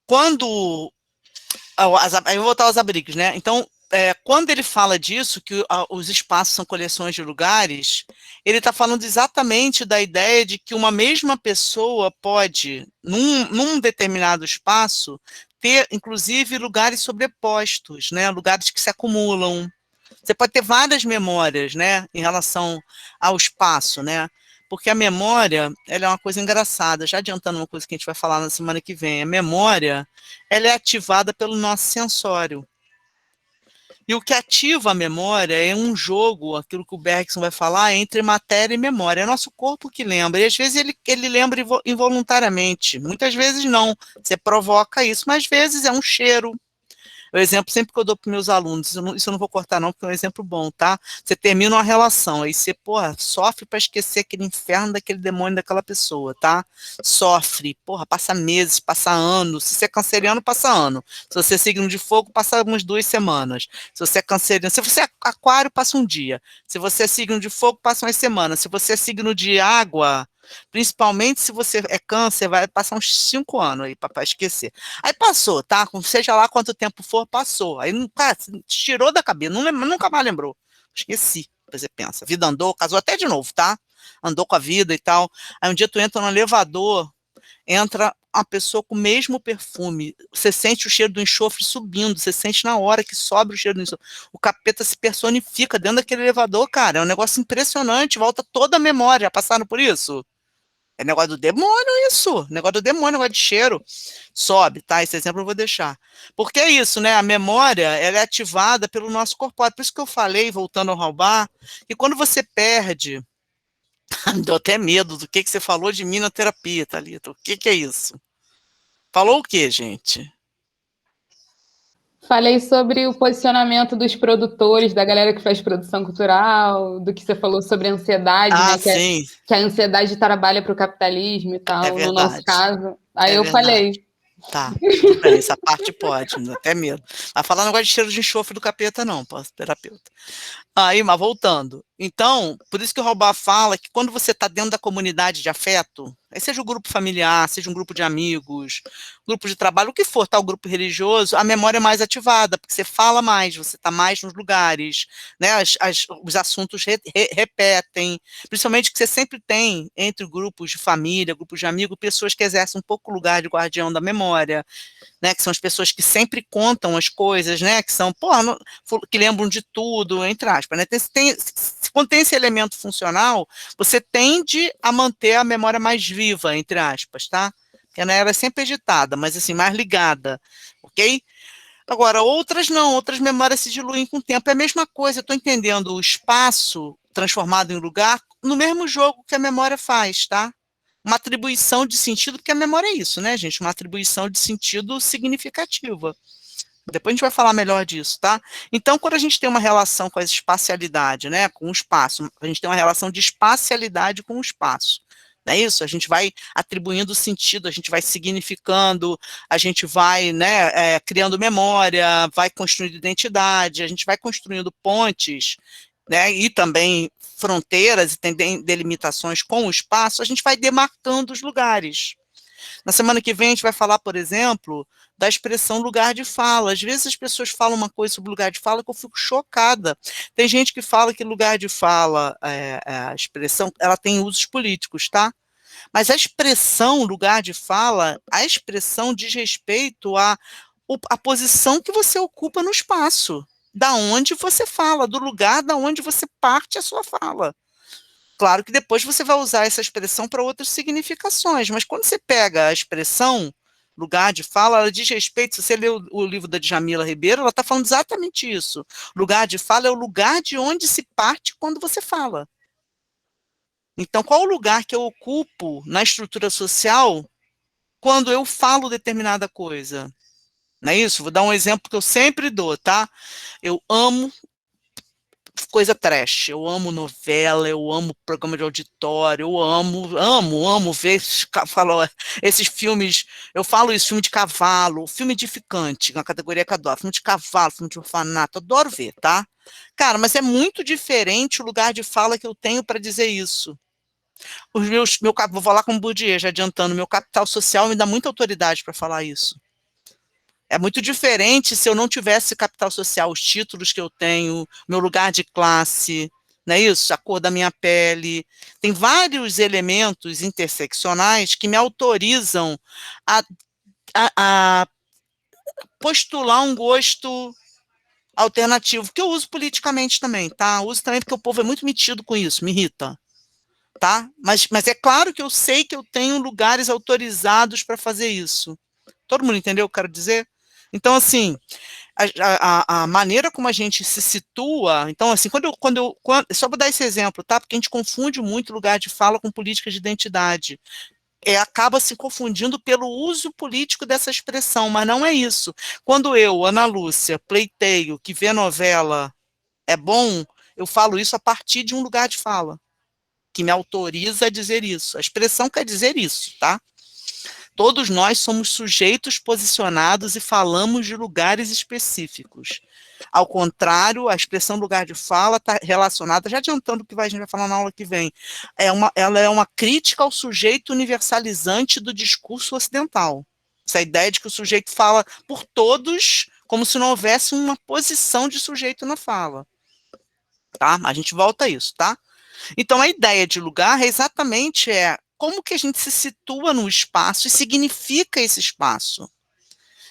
quando aí eu vou voltar aos abrigos, né? Então, quando ele fala disso, que os espaços são coleções de lugares, ele está falando exatamente da ideia de que uma mesma pessoa pode, num determinado espaço, ter, inclusive, lugares sobrepostos, né? Lugares que se acumulam. Você pode ter várias memórias, né, em relação ao espaço, né? Porque a memória, ela é uma coisa engraçada. Já adiantando uma coisa que a gente vai falar na semana que vem, a memória, ela é ativada pelo nosso sensório. E o que ativa a memória é um jogo, aquilo que o Bergson vai falar, entre matéria e memória. É nosso corpo que lembra. E às vezes ele lembra involuntariamente. Muitas vezes não. Você provoca isso, mas às vezes é um cheiro. O exemplo sempre que eu dou para meus alunos, isso eu não vou cortar não, porque é um exemplo bom, tá? Você termina uma relação, aí você, porra, sofre para esquecer aquele inferno daquele demônio daquela pessoa, tá? Sofre, porra, passa meses, passa anos. Se você é canceriano, passa ano. Se você é signo de fogo, passa umas 2 semanas. Se você é canceriano, se você é aquário, passa um dia. Se você é signo de fogo, passa umas semanas. Se você é signo de água, principalmente se você é câncer, vai passar uns 5 anos aí para esquecer. Aí passou, tá? Seja lá quanto tempo for, passou. Aí, cara, tirou da cabeça, não lembra, nunca mais lembrou. Esqueci. Você pensa, a vida andou, casou até de novo, tá? Andou com a vida e tal. Aí um dia tu entra no elevador, entra uma pessoa com o mesmo perfume. Você sente o cheiro do enxofre subindo, você sente na hora que sobe o cheiro do enxofre. O capeta se personifica dentro daquele elevador, cara. É um negócio impressionante, volta toda a memória. Já passaram por isso? É negócio do demônio isso, negócio do demônio, negócio de cheiro. Sobe, tá? Esse exemplo eu vou deixar. Porque é isso, né? A memória, ela é ativada pelo nosso corpóreo. Por isso que eu falei, voltando ao roubar, que quando você perde, me deu até medo do que você falou de mim na terapia, Thalita. O que é isso? Falou o quê, gente? Falei sobre o posicionamento dos produtores, da galera que faz produção cultural, do que você falou sobre a ansiedade, Ah, né? sim, Que a ansiedade trabalha para o capitalismo e é tal, no nosso verdade. caso. Aí É eu verdade. falei, Tá, tudo bem, essa parte pode, me dá até medo. Vai falar negócio de cheiro de enxofre do capeta, não, terapeuta. Aí, mas voltando. Então, por isso que o Robá fala que quando você está dentro da comunidade de afeto, aí seja um grupo familiar, seja um grupo de amigos, grupo de trabalho, o que for, tá, o grupo religioso, a memória é mais ativada, porque você fala mais, você está mais nos lugares, né? Os assuntos repetem, principalmente que você sempre tem entre grupos de família, grupos de amigos, pessoas que exercem um pouco o lugar de guardião da memória, né, que são as pessoas que sempre contam as coisas, né, que são, porra, que lembram de tudo, entre aspas, né, quando tem esse elemento funcional, você tende a manter a memória mais viva, entre aspas, tá? Porque ela é sempre agitada, mas assim, mais ligada, ok? Agora, outras não, outras memórias se diluem com o tempo, é a mesma coisa, eu estou entendendo o espaço transformado em lugar no mesmo jogo que a memória faz, tá? Uma atribuição de sentido, porque a memória é isso, né, gente? Uma atribuição de sentido significativa. Depois a gente vai falar melhor disso, tá? Então, quando a gente tem uma relação com a espacialidade, né, com o espaço, a gente tem uma relação de espacialidade com o espaço. Não é isso? A gente vai atribuindo sentido, a gente vai significando, a gente vai, né, criando memória, vai construindo identidade, a gente vai construindo pontes, né, e também fronteiras e tem delimitações com o espaço, a gente vai demarcando os lugares. Na semana que vem a gente vai falar, por exemplo, da expressão lugar de fala. Às vezes as pessoas falam uma coisa sobre lugar de fala que eu fico chocada. Tem gente que fala que lugar de fala, a expressão, ela tem usos políticos, tá? Mas a expressão lugar de fala, a expressão diz respeito à posição que você ocupa no espaço, da onde você fala, do lugar da onde você parte a sua fala. Claro que depois você vai usar essa expressão para outras significações, mas quando você pega a expressão lugar de fala, ela diz respeito, se você lê o livro da Djamila Ribeiro, ela está falando exatamente isso. Lugar de fala é o lugar de onde se parte quando você fala. Então, qual o lugar que eu ocupo na estrutura social quando eu falo determinada coisa? Não é isso? Vou dar um exemplo que eu sempre dou, tá? Eu amo coisa trash. Eu amo novela, eu amo programa de auditório, eu amo ver esses filmes. Eu falo isso, filme de cavalo, filme edificante, na categoria que eu adoro, filme de cavalo, filme de orfanato, adoro ver, tá? Cara, mas é muito diferente o lugar de fala que eu tenho para dizer isso. Vou falar com o Bourdieu, já adiantando, meu capital social me dá muita autoridade para falar isso. É muito diferente se eu não tivesse capital social, os títulos que eu tenho, meu lugar de classe, não é isso? A cor da minha pele. Tem vários elementos interseccionais que me autorizam a, a postular um gosto alternativo, que eu uso politicamente também, tá? Uso também porque o povo é muito metido com isso, me irrita, tá? Mas é claro que eu sei que eu tenho lugares autorizados para fazer isso. Todo mundo entendeu o que eu quero dizer? Então, assim, a maneira como a gente se situa, então, assim, só vou dar esse exemplo, tá? Porque a gente confunde muito lugar de fala com política de identidade. Acaba se confundindo pelo uso político dessa expressão, mas não é isso. Quando eu, Ana Lúcia, pleiteio que ver novela é bom, eu falo isso a partir de um lugar de fala, que me autoriza a dizer isso. A expressão quer dizer isso, tá? Todos nós somos sujeitos posicionados e falamos de lugares específicos. Ao contrário, a expressão lugar de fala está relacionada, já adiantando o que a gente vai falar na aula que vem, ela é uma crítica ao sujeito universalizante do discurso ocidental. Essa ideia de que o sujeito fala por todos, como se não houvesse uma posição de sujeito na fala. Tá? A gente volta a isso, tá? Então, a ideia de lugar como que a gente se situa no espaço e significa esse espaço.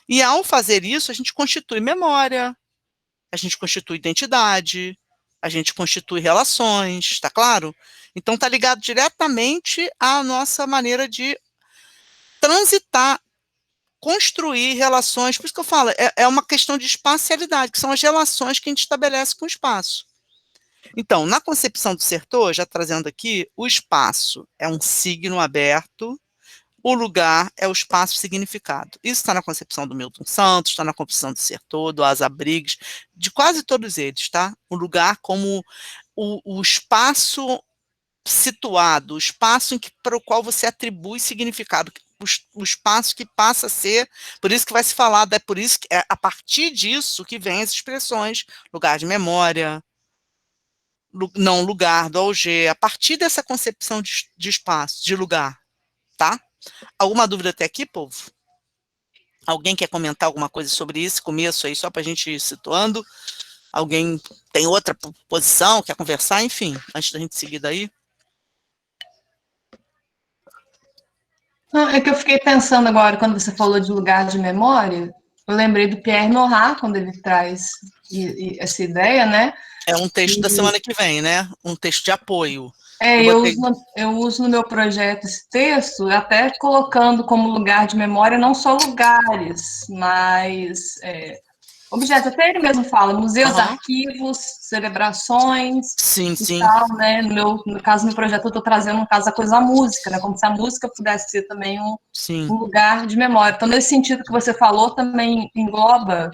E ao fazer isso, a gente constitui memória, a gente constitui identidade, a gente constitui relações, está claro? Então, está ligado diretamente à nossa maneira de transitar, construir relações. Por isso que eu falo, é uma questão de espacialidade, que são as relações que a gente estabelece com o espaço. Então, na concepção do Sertor, já trazendo aqui, o espaço é um signo aberto, o lugar é o espaço significado. Isso está na concepção do Milton Santos, está na concepção do Sertor, do Asa Briggs, de quase todos eles, tá? O lugar como o espaço situado, o espaço para o qual você atribui significado, o espaço que passa a ser, por isso que vai se falar, é por isso que é a partir disso que vem as expressões, lugar de memória, não lugar do Alger, a partir dessa concepção de espaço, de lugar, tá? Alguma dúvida até aqui, povo? Alguém quer comentar alguma coisa sobre esse começo aí, só para a gente ir situando? Alguém tem outra posição, quer conversar? Enfim, antes da gente seguir daí. Não, é que eu fiquei pensando agora, quando você falou de lugar de memória, eu lembrei do Pierre Nora, quando ele traz essa ideia, né? É um texto da semana que vem, né? Um texto de apoio. Eu uso no meu projeto esse texto, até colocando como lugar de memória não só lugares, mas objetos. Até ele mesmo fala, museus, arquivos, celebrações sim, e sim. tal, né? No caso, no projeto, eu estou trazendo, no caso, a coisa da música, né? Como se a música pudesse ser também um lugar de memória. Então, nesse sentido que você falou, também engloba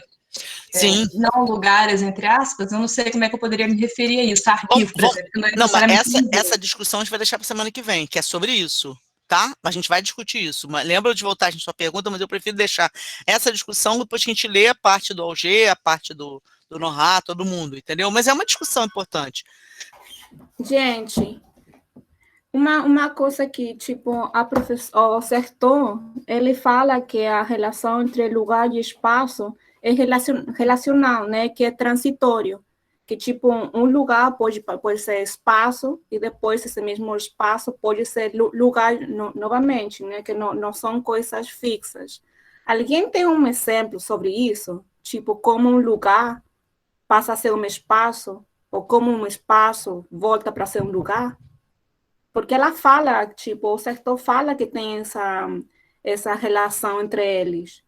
não lugares, entre aspas, eu não sei como é que eu poderia me referir a isso. Arquivo, por exemplo, não é necessariamente mas essa discussão a gente vai deixar para a semana que vem, que é sobre isso, tá? A gente vai discutir isso. Mas lembra de voltar a sua pergunta, mas eu prefiro deixar essa discussão depois que a gente lê a parte do Alger, a parte do Nora, todo mundo, entendeu? Mas é uma discussão importante. Gente, uma coisa que, tipo, o Sertor, ele fala que a relação entre lugar e espaço é relacional, né? Que é transitório. Que, tipo, um lugar pode ser espaço e depois esse mesmo espaço pode ser lugar novamente, né? Que não são coisas fixas. Alguém tem um exemplo sobre isso? Tipo, como um lugar passa a ser um espaço ou como um espaço volta para ser um lugar? Porque ela fala, tipo, o Sertor fala que tem essa relação entre eles.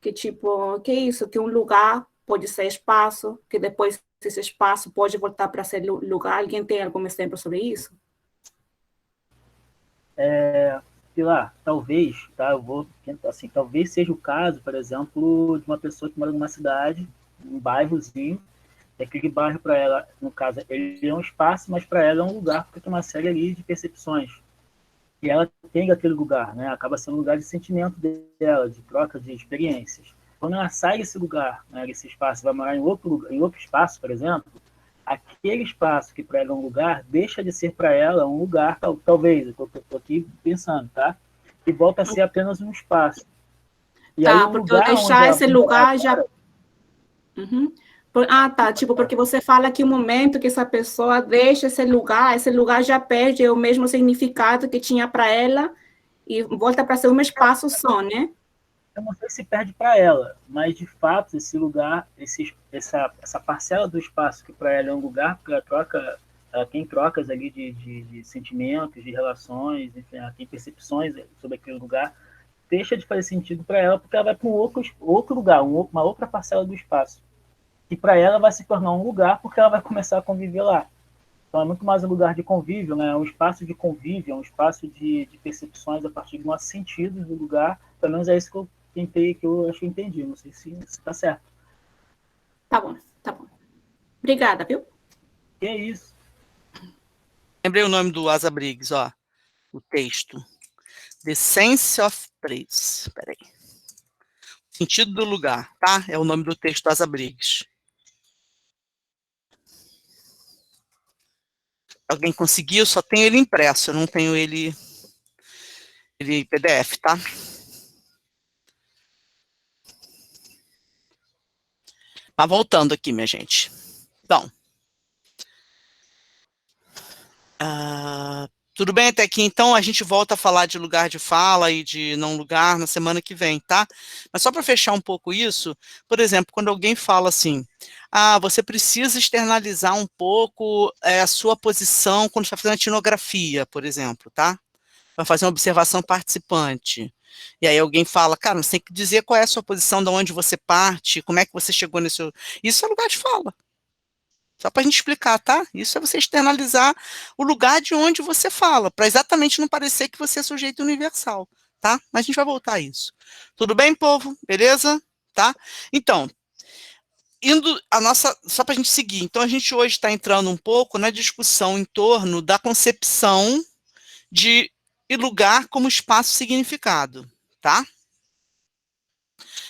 Que, tipo, que isso? Que um lugar pode ser espaço, que depois esse espaço pode voltar para ser lugar. Alguém tem algum exemplo sobre isso? Pilar, talvez, tá? Eu vou assim, talvez seja o caso, por exemplo, de uma pessoa que mora numa cidade, um bairrozinho, e aquele bairro para ela, no caso, ele é um espaço, mas para ela é um lugar, porque tem uma série ali de percepções. E ela tem aquele lugar, né? Acaba sendo um lugar de sentimento dela, de troca de experiências. Quando ela sai desse lugar, né, desse espaço, vai morar em outro espaço, por exemplo, aquele espaço que para ela é um lugar, deixa de ser para ela um lugar, talvez, eu estou aqui pensando, tá? E volta a ser apenas um espaço. E tá, aí, o porque eu lugar deixar onde esse lugar já... Uhum. Tá, tipo, porque você fala que o momento que essa pessoa deixa esse lugar já perde o mesmo significado que tinha para ela e volta para ser um espaço só, né? eu não sei se perde para ela, mas de fato esse lugar, essa parcela do espaço que para ela é um lugar, porque ela tem trocas ali de sentimentos, de relações, enfim, ela tem percepções sobre aquele lugar, deixa de fazer sentido para ela porque ela vai para um outro lugar, uma outra parcela do espaço. E para ela vai se tornar um lugar porque ela vai começar a conviver lá. Então é muito mais um lugar de convívio, né? É um espaço de convívio, é um espaço de percepções a partir de nossos sentidos do lugar. Pelo menos é isso que eu tentei, que eu acho que eu entendi. Não sei se está certo. Tá bom, tá bom. Obrigada, viu? Que é isso. Lembrei o nome do Asa Briggs, ó. O texto. The Sense of Place. Peraí. Sentido do lugar, tá? É o nome do texto do Asa Briggs. Alguém conseguiu? Só tenho ele impresso, eu não tenho ele PDF, tá? Mas voltando aqui, minha gente. Então, tudo bem até aqui? Então, a gente volta a falar de lugar de fala e de não lugar na semana que vem, tá? Mas só para fechar um pouco isso, por exemplo, quando alguém fala assim, você precisa externalizar um pouco a sua posição quando está fazendo etnografia, por exemplo, tá? Para fazer uma observação participante. E aí alguém fala, cara, você tem que dizer qual é a sua posição, de onde você parte, como é que você chegou nesse... Isso é lugar de fala. Só para a gente explicar, tá? Isso é você externalizar o lugar de onde você fala, para exatamente não parecer que você é sujeito universal, tá? Mas a gente vai voltar a isso. Tudo bem, povo? Beleza? Tá? Então, só para a gente seguir, então a gente hoje está entrando um pouco na discussão em torno da concepção de lugar como espaço significado, tá?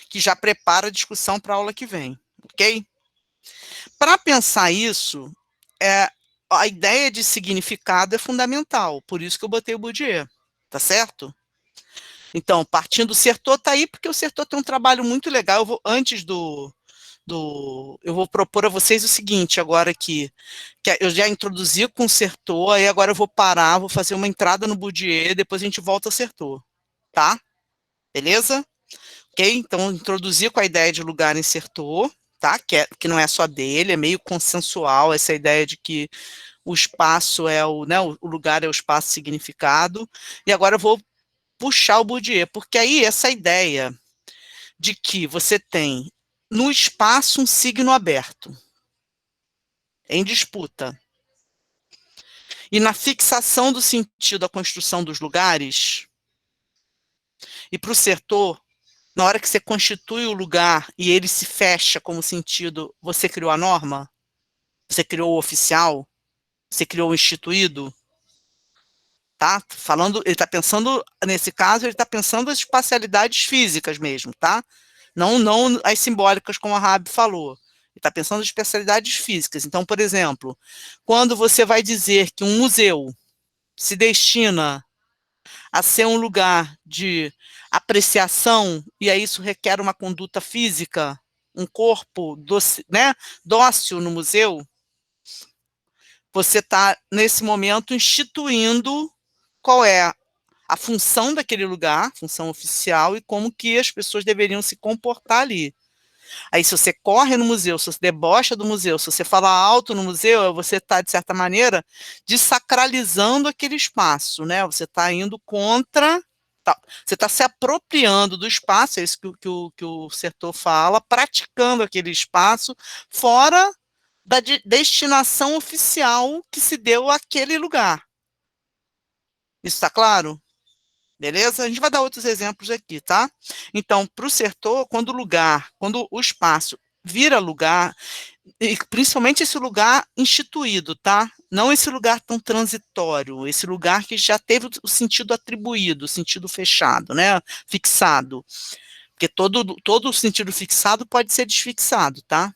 Que já prepara a discussão para a aula que vem, ok? Para pensar isso, a ideia de significado é fundamental, por isso que eu botei o Bourdieu, tá certo? Então, partindo do Certeau, tá aí, porque o Certeau tem um trabalho muito legal. Eu vou propor a vocês o seguinte, agora que eu já introduzi com o Certeau, aí agora eu vou parar, vou fazer uma entrada no Bourdieu, depois a gente volta ao Certeau, tá? Beleza? Ok? Então, introduzir com a ideia de lugar em Certeau, tá? Que não é só dele, é meio consensual essa ideia de que o espaço o lugar é o espaço significado. E agora eu vou puxar o Bourdieu, porque aí essa ideia de que você tem no espaço um signo aberto, em disputa, e na fixação do sentido da construção dos lugares, e para o Certeau, na hora que você constitui o lugar e ele se fecha como sentido, você criou a norma? Você criou o oficial? Você criou o instituído? Tá? Ele está pensando, nesse caso, ele está pensando as espacialidades físicas mesmo, tá? Não as simbólicas, como a Rabi falou. Ele está pensando em especialidades físicas. Então, por exemplo, quando você vai dizer que um museu se destina a ser um lugar de apreciação, e aí isso requer uma conduta física, um corpo dócil no museu, você está, nesse momento, instituindo qual é a função daquele lugar, função oficial, e como que as pessoas deveriam se comportar ali. Aí, se você corre no museu, se você debocha do museu, se você fala alto no museu, você está, de certa maneira, desacralizando aquele espaço, né? Você está indo contra... Você está se apropriando do espaço, é isso que o Certeau fala, praticando aquele espaço fora da destinação oficial que se deu àquele lugar. Isso está claro? Beleza? A gente vai dar outros exemplos aqui, tá? Então, para o Certeau, quando o espaço vira lugar, e principalmente esse lugar instituído, tá? Não esse lugar tão transitório, esse lugar que já teve o sentido atribuído, o sentido fechado, né? Fixado. Porque todo o sentido fixado pode ser desfixado, tá?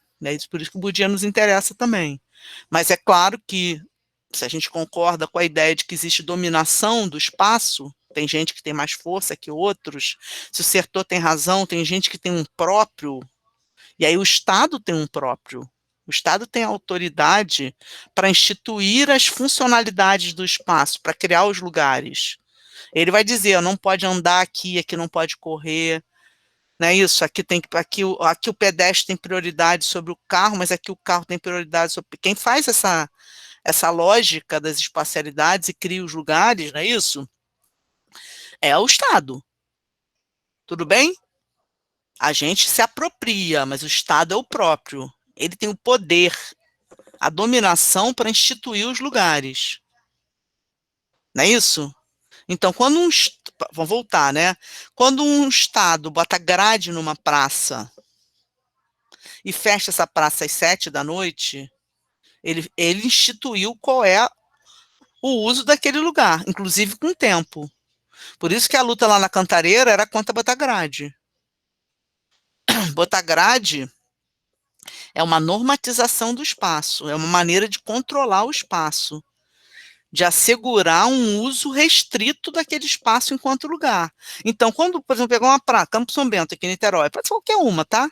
Por isso que o Bourdieu nos interessa também. Mas é claro que, se a gente concorda com a ideia de que existe dominação do espaço, tem gente que tem mais força que outros, se o setor tem razão, tem gente que tem um próprio, e aí o Estado tem um próprio. O Estado tem autoridade para instituir as funcionalidades do espaço, para criar os lugares. Ele vai dizer, não pode andar aqui, aqui não pode correr, não é isso? Aqui o pedestre tem prioridade sobre o carro, mas aqui o carro tem prioridade sobre... Quem faz essa lógica das espacialidades e cria os lugares, não é isso? É o Estado. Tudo bem? A gente se apropria, mas o Estado é o próprio. Ele tem o poder, a dominação para instituir os lugares. Não é isso? Então, vamos voltar, né? Quando um Estado bota grade numa praça e fecha essa praça às 7 da noite, ele instituiu qual é o uso daquele lugar, inclusive com tempo. Por isso que a luta lá na Cantareira era contra botar grade. Botar grade é uma normatização do espaço, é uma maneira de controlar o espaço, de assegurar um uso restrito daquele espaço enquanto lugar. Então, quando, por exemplo, pegar uma praça, Campo São Bento, aqui em Niterói, pode ser qualquer uma, tá?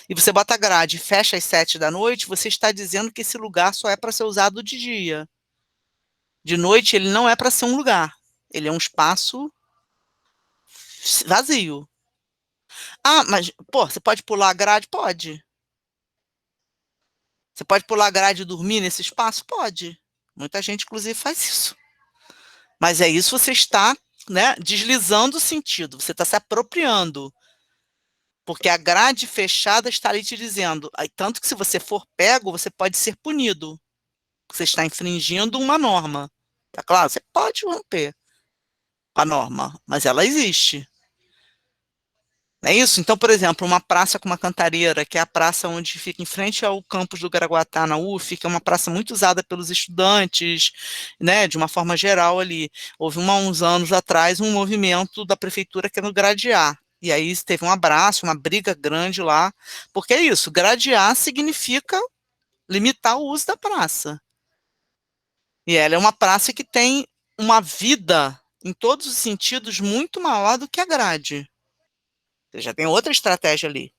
E você bota grade e fecha às 7 da noite, você está dizendo que esse lugar só é para ser usado de dia. De noite, ele não é para ser um lugar. Ele é um espaço vazio. Ah, mas, pô, você pode pular a grade? Pode. Você pode pular a grade e dormir nesse espaço? Pode. Muita gente, inclusive, faz isso. Mas é isso, você está, né, deslizando o sentido, você está se apropriando. Porque a grade fechada está ali te dizendo, tanto que se você for pego, você pode ser punido. Você está infringindo uma norma. Tá claro? Você pode romper a norma, mas ela existe. Não é isso? Então, por exemplo, uma praça como a Cantareira, que é a praça onde fica em frente ao campus do Graguatá, na UF, que é uma praça muito usada pelos estudantes, né, de uma forma geral ali. Houve uns anos atrás um movimento da prefeitura querendo gradear. E aí teve um abraço, uma briga grande lá, porque é isso, gradear significa limitar o uso da praça. E ela é uma praça que tem uma vida, em todos os sentidos, muito maior do que a grade. Você já tem outra estratégia ali.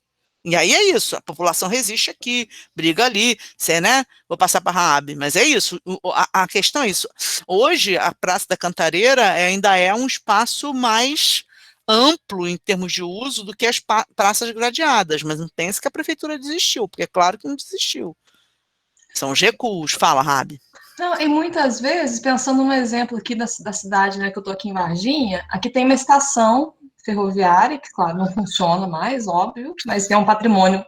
E aí é isso, a população resiste aqui, briga ali, você, né, vou passar para a Raab, mas é isso, a questão é isso. Hoje, a Praça da Cantareira ainda é um espaço mais amplo em termos de uso do que as praças gradeadas, mas não pense que a prefeitura desistiu, porque é claro que não desistiu. São os recuos. Fala, Raab. Não, e muitas vezes, pensando num exemplo aqui da cidade, né, que eu estou aqui em Varginha, aqui tem uma estação ferroviária, que, claro, não funciona mais, óbvio, mas é um patrimônio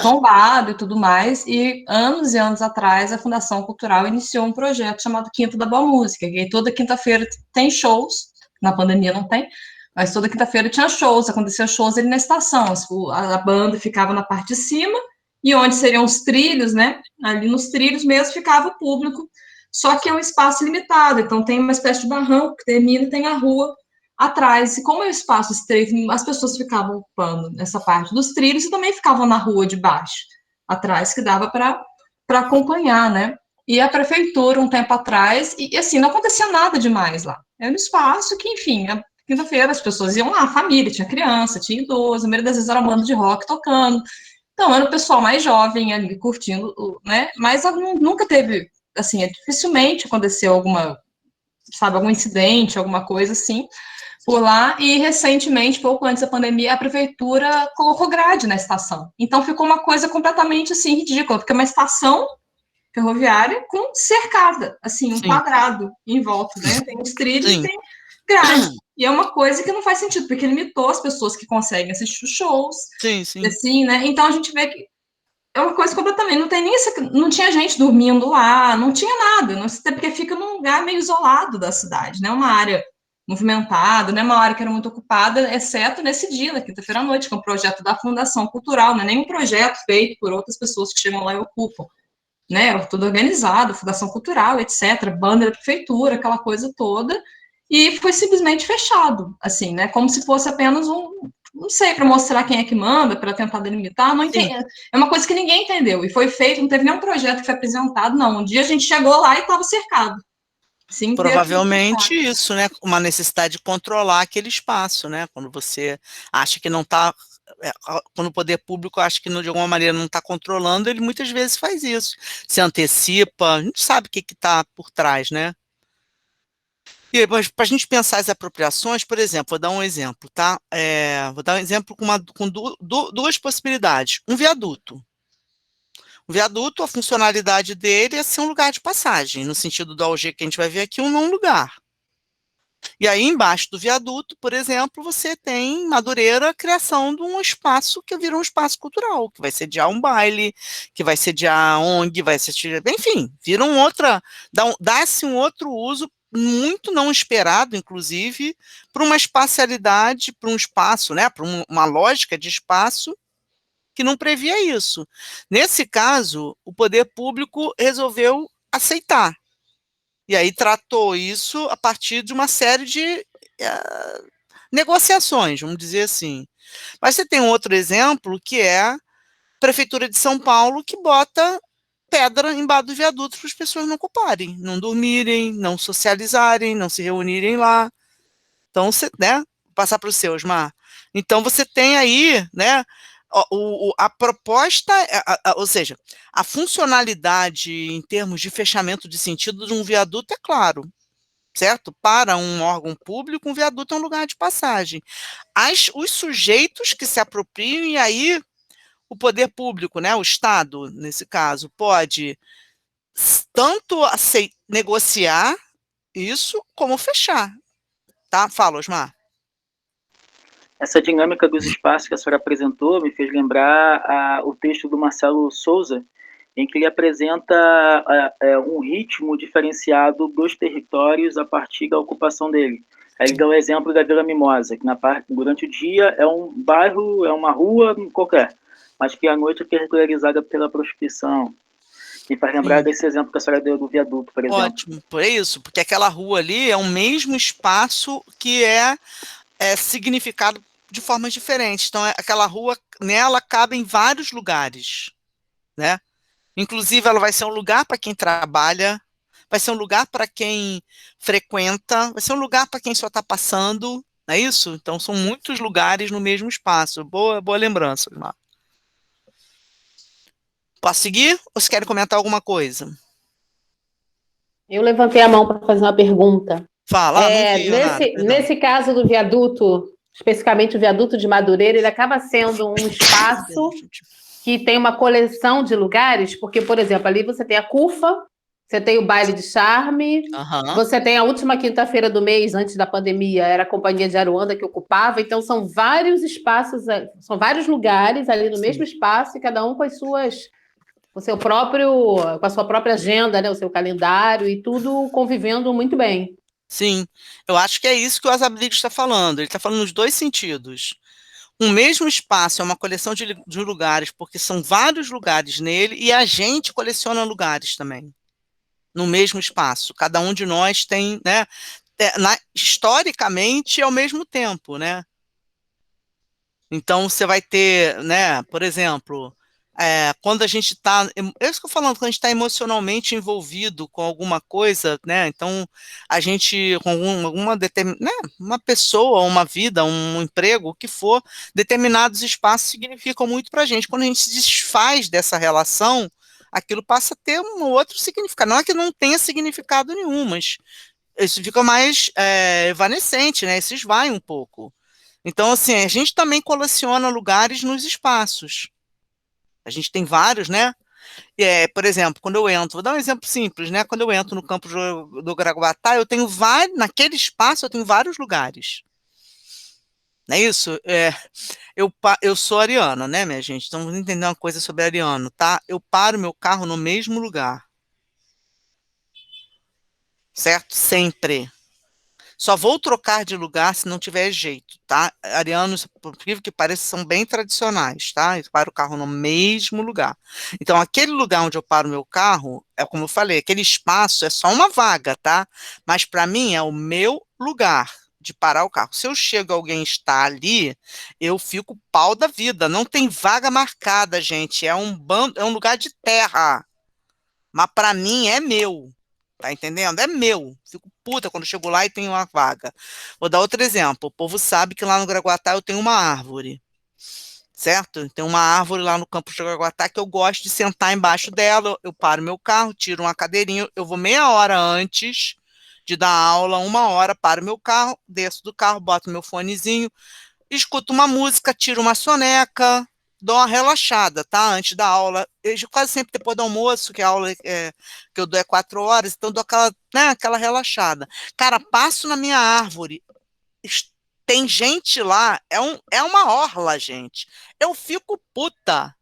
tombado e tudo mais, e anos e anos atrás, a Fundação Cultural iniciou um projeto chamado Quinta da Boa Música, que toda quinta-feira tem shows, na pandemia não tem, mas toda quinta-feira tinha shows, acontecia shows ali na estação, a banda ficava na parte de cima, e onde seriam os trilhos, né, ali nos trilhos mesmo ficava o público, só que é um espaço limitado, então tem uma espécie de barranco que termina e tem a rua atrás, e como é um espaço estreito, as pessoas ficavam ocupando essa parte dos trilhos e também ficavam na rua de baixo, atrás, que dava para acompanhar, né? E a prefeitura, um tempo atrás, e assim, não acontecia nada demais lá. Era um espaço que, enfim, a quinta-feira as pessoas iam lá, família, tinha criança, tinha idoso, a maioria das vezes era uma banda de rock tocando. Então, era o pessoal mais jovem ali, curtindo, né? Mas nunca teve, assim, dificilmente aconteceu algum incidente, alguma coisa assim, por lá, e recentemente, pouco antes da pandemia, a prefeitura colocou grade na estação. Então ficou uma coisa completamente assim ridícula, porque é uma estação ferroviária com cercada, assim, um quadrado em volta, né? Tem os trilhos e tem grade. E é uma coisa que não faz sentido, porque limitou as pessoas que conseguem assistir os shows. Sim. Assim, né? Então a gente vê que é uma coisa completamente, não tinha gente dormindo lá, não tinha nada, até porque fica num lugar meio isolado da cidade, né? Uma área movimentada, né? Uma área que era muito ocupada, exceto nesse dia, na quinta-feira à noite, que é um projeto da Fundação Cultural, não é nenhum projeto feito por outras pessoas que chegam lá e ocupam, né? Tudo organizado, Fundação Cultural, etc., banda da prefeitura, aquela coisa toda, e foi simplesmente fechado, assim, né? Como se fosse apenas não sei, para mostrar quem é que manda, para tentar delimitar, não entendi. É uma coisa que ninguém entendeu, e foi feito, não teve nenhum projeto que foi apresentado, não. Um dia a gente chegou lá e estava cercado. Sim, provavelmente isso, né? Uma necessidade de controlar aquele espaço, né? Quando você acha que não está, quando o poder público acha que de alguma maneira não está controlando, ele muitas vezes faz isso, se antecipa, a gente sabe o que está por trás, né? E para a gente pensar as apropriações, por exemplo, vou dar um exemplo, tá? Vou dar um exemplo com duas possibilidades. Um viaduto. O viaduto, a funcionalidade dele é ser um lugar de passagem, no sentido do alg que a gente vai ver aqui, um não lugar. E aí, embaixo do viaduto, por exemplo, você tem Madureira a criação de um espaço que vira um espaço cultural, que vai sediar um baile, que vai sediar a ONG, vai sediar, enfim, vira dá-se um outro uso muito não esperado, inclusive, para uma espacialidade, para um espaço, né, para uma lógica de espaço que não previa isso. Nesse caso, o poder público resolveu aceitar. E aí tratou isso a partir de uma série de negociações, vamos dizer assim. Mas você tem um outro exemplo, que é a Prefeitura de São Paulo, que bota pedra embaixo do viaduto para as pessoas não ocuparem, não dormirem, não socializarem, não se reunirem lá. Então, você, né, passar para o seu, Osmar. Então, você tem aí, né, a proposta, ou seja, a funcionalidade em termos de fechamento de sentido de um viaduto é claro, certo? Para um órgão público, um viaduto é um lugar de passagem. Os sujeitos que se apropriam, e aí o poder público, né, o Estado, nesse caso, pode tanto negociar isso, como fechar. Tá? Fala, Osmar. Essa dinâmica dos espaços que a senhora apresentou me fez lembrar o texto do Marcelo Souza, em que ele apresenta um ritmo diferenciado dos territórios a partir da ocupação dele. Aí ele dá o exemplo da Vila Mimosa, que durante o dia é um bairro, é uma rua qualquer, mas que à noite é caracterizada pela prostituição. Me faz lembrar desse exemplo que a senhora deu do viaduto, por exemplo. Ótimo, por isso, porque aquela rua ali é o mesmo espaço que é significado de formas diferentes. Então, aquela rua, nela cabem vários lugares, né? Inclusive, ela vai ser um lugar para quem trabalha, vai ser um lugar para quem frequenta, vai ser um lugar para quem só está passando, não é isso? Então, são muitos lugares no mesmo espaço. Boa lembrança, Osmar. Posso seguir? Ou você quer comentar alguma coisa? Eu levantei a mão para fazer uma pergunta. Fala, não vi nada, nesse caso do viaduto, especificamente o viaduto de Madureira, ele acaba sendo um espaço que tem uma coleção de lugares, porque, por exemplo, ali você tem a CUFA, você tem o Baile de Charme, você tem a última quinta-feira do mês, antes da pandemia, era a Companhia de Aruanda que ocupava, então são vários espaços, são vários lugares ali no mesmo espaço, e cada um com as suas... com a sua própria agenda, né, o seu calendário e tudo convivendo muito bem. Sim, eu acho que é isso que o Asabdic está falando. Ele está falando nos dois sentidos. Um mesmo espaço é uma coleção de lugares, porque são vários lugares nele, e a gente coleciona lugares também, no mesmo espaço. Cada um de nós tem, né, historicamente, ao mesmo tempo, né? Então, você vai ter, né, por exemplo... quando a gente está, é isso que eu falando, quando a gente está emocionalmente envolvido com alguma coisa, né, então a gente, com alguma determinada, né, uma pessoa, uma vida, um emprego, o que for, determinados espaços significam muito para a gente. Quando a gente se desfaz dessa relação, aquilo passa a ter um outro significado. Não é que não tenha significado nenhum, mas isso fica mais evanescente, né, se esvai um pouco. Então, assim, a gente também coleciona lugares nos espaços. A gente tem vários, né? Por exemplo, quando eu entro, vou dar um exemplo simples, né? Quando eu entro no campo do Graguatá, eu tenho naquele espaço eu tenho vários lugares. Não é isso? Eu sou ariana, né, minha gente? Então, vamos entender uma coisa sobre ariano, tá? Eu paro meu carro no mesmo lugar. Certo? Sempre. Só vou trocar de lugar se não tiver jeito, tá? Arianos, por incrível que pareça, são bem tradicionais, tá? Eu paro o carro no mesmo lugar. Então, aquele lugar onde eu paro meu carro, é como eu falei, aquele espaço é só uma vaga, tá? Mas para mim é o meu lugar de parar o carro. Se eu chego e alguém está ali, eu fico pau da vida. Não tem vaga marcada, gente. É um lugar de terra. Mas para mim é meu. Tá entendendo? É meu. Fico puta quando eu chego lá e tenho uma vaga. Vou dar outro exemplo. O povo sabe que lá no Graguatá eu tenho uma árvore, certo? Tem uma árvore lá no campus de Graguatá que eu gosto de sentar embaixo dela. Eu paro meu carro, tiro uma cadeirinha, eu vou meia hora antes de dar aula, uma hora, paro meu carro, desço do carro, boto meu fonezinho, escuto uma música, tiro uma soneca, dou uma relaxada, tá? Antes da aula. Eu quase sempre depois do almoço, que a aula que eu dou é 4 horas, então dou aquela, né, aquela relaxada. Cara, passo na minha árvore, tem gente lá, é uma orla, gente. Eu fico puta.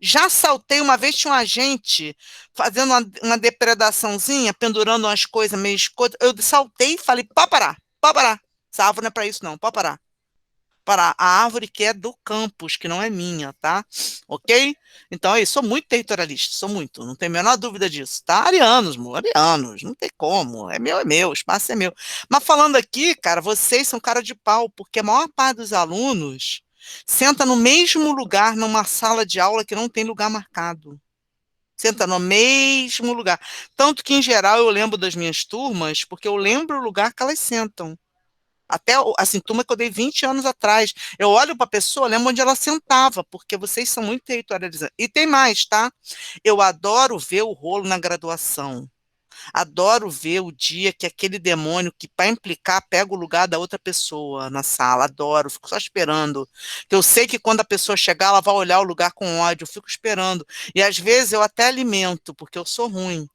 Já saltei uma vez, tinha um agente fazendo uma depredaçãozinha, pendurando umas coisas meio escotas. Eu saltei e falei, pode parar. Essa árvore não é para isso, não, pode parar. Para a árvore que é do campus, que não é minha, tá? Ok? Então é isso, sou muito territorialista, sou muito, não tem a menor dúvida disso, tá? Arianos, não tem como, é meu, o espaço é meu. Mas falando aqui, cara, vocês são cara de pau, porque a maior parte dos alunos senta no mesmo lugar numa sala de aula que não tem lugar marcado. Senta no mesmo lugar. Tanto que, em geral, eu lembro das minhas turmas, porque eu lembro o lugar que elas sentam. Até, assim, turma que eu dei 20 anos atrás. Eu olho para a pessoa, lembro onde ela sentava, porque vocês são muito territorializantes. E tem mais, tá? Eu adoro ver o rolo na graduação. Adoro ver o dia que aquele demônio que, para implicar, pega o lugar da outra pessoa na sala. Adoro, fico só esperando. Eu sei que quando a pessoa chegar, ela vai olhar o lugar com ódio. Eu fico esperando. E às vezes eu até alimento, porque eu sou ruim.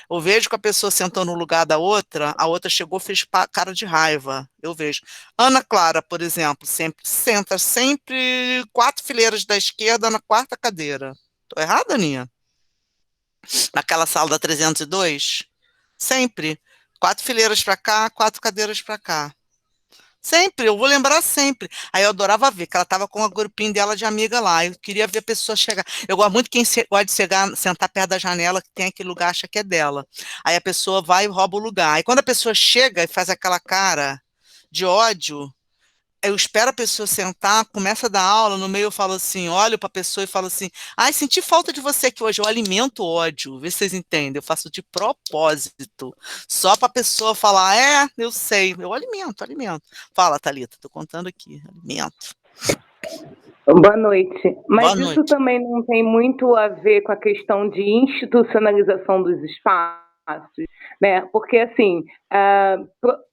Eu vejo que a pessoa sentou no lugar da outra, a outra chegou e fez cara de raiva. Eu vejo. Ana Clara, por exemplo, sempre senta, sempre 4 fileiras da esquerda na quarta cadeira. Tô errada, Aninha? Naquela sala da 302? Sempre. 4 fileiras para cá, 4 cadeiras para cá. Sempre, eu vou lembrar sempre. Aí eu adorava ver que ela estava com um grupinho dela de amiga lá. Eu queria ver a pessoa chegar. Eu gosto muito de quem gosta de sentar perto da janela, que tem aquele lugar, acha que é dela. Aí a pessoa vai e rouba o lugar. Aí quando a pessoa chega e faz aquela cara de ódio, eu espero a pessoa sentar, começa a dar aula, no meio eu falo assim, olho para a pessoa e falo assim, ai, senti falta de você aqui hoje, eu alimento o ódio, vê se vocês entendem, eu faço de propósito, só para a pessoa falar, eu sei, eu alimento. Fala, Thalita, tô contando aqui, alimento. Boa noite. Mas Boa isso noite. também não tem muito a ver com a questão de institucionalização dos espaços, né? Porque, assim,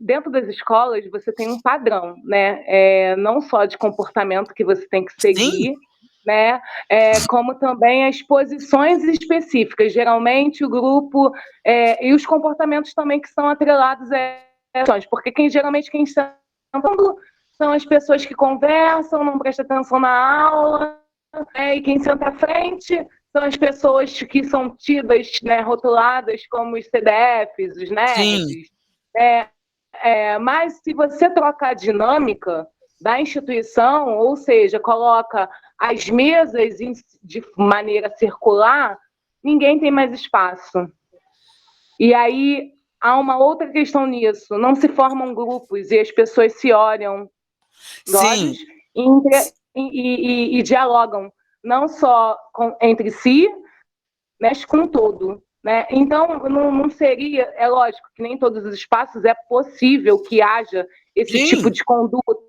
dentro das escolas você tem um padrão, né? Não só de comportamento que você tem que seguir, Sim. né? Como também as posições específicas. Geralmente o grupo e os comportamentos também que são atrelados a ações, porque geralmente quem está são as pessoas que conversam, não prestam atenção na aula, e quem senta à frente são as pessoas que são tidas, né, rotuladas como os CDFs, os nerds. Mas se você trocar a dinâmica da instituição, ou seja, coloca as mesas de maneira circular, ninguém tem mais espaço. E aí há uma outra questão nisso, não se formam grupos e as pessoas se olham olhos e dialogam, não só entre si, mas com o todo. Né? Então, não seria, é lógico que nem todos os espaços é possível que haja esse tipo de conduta,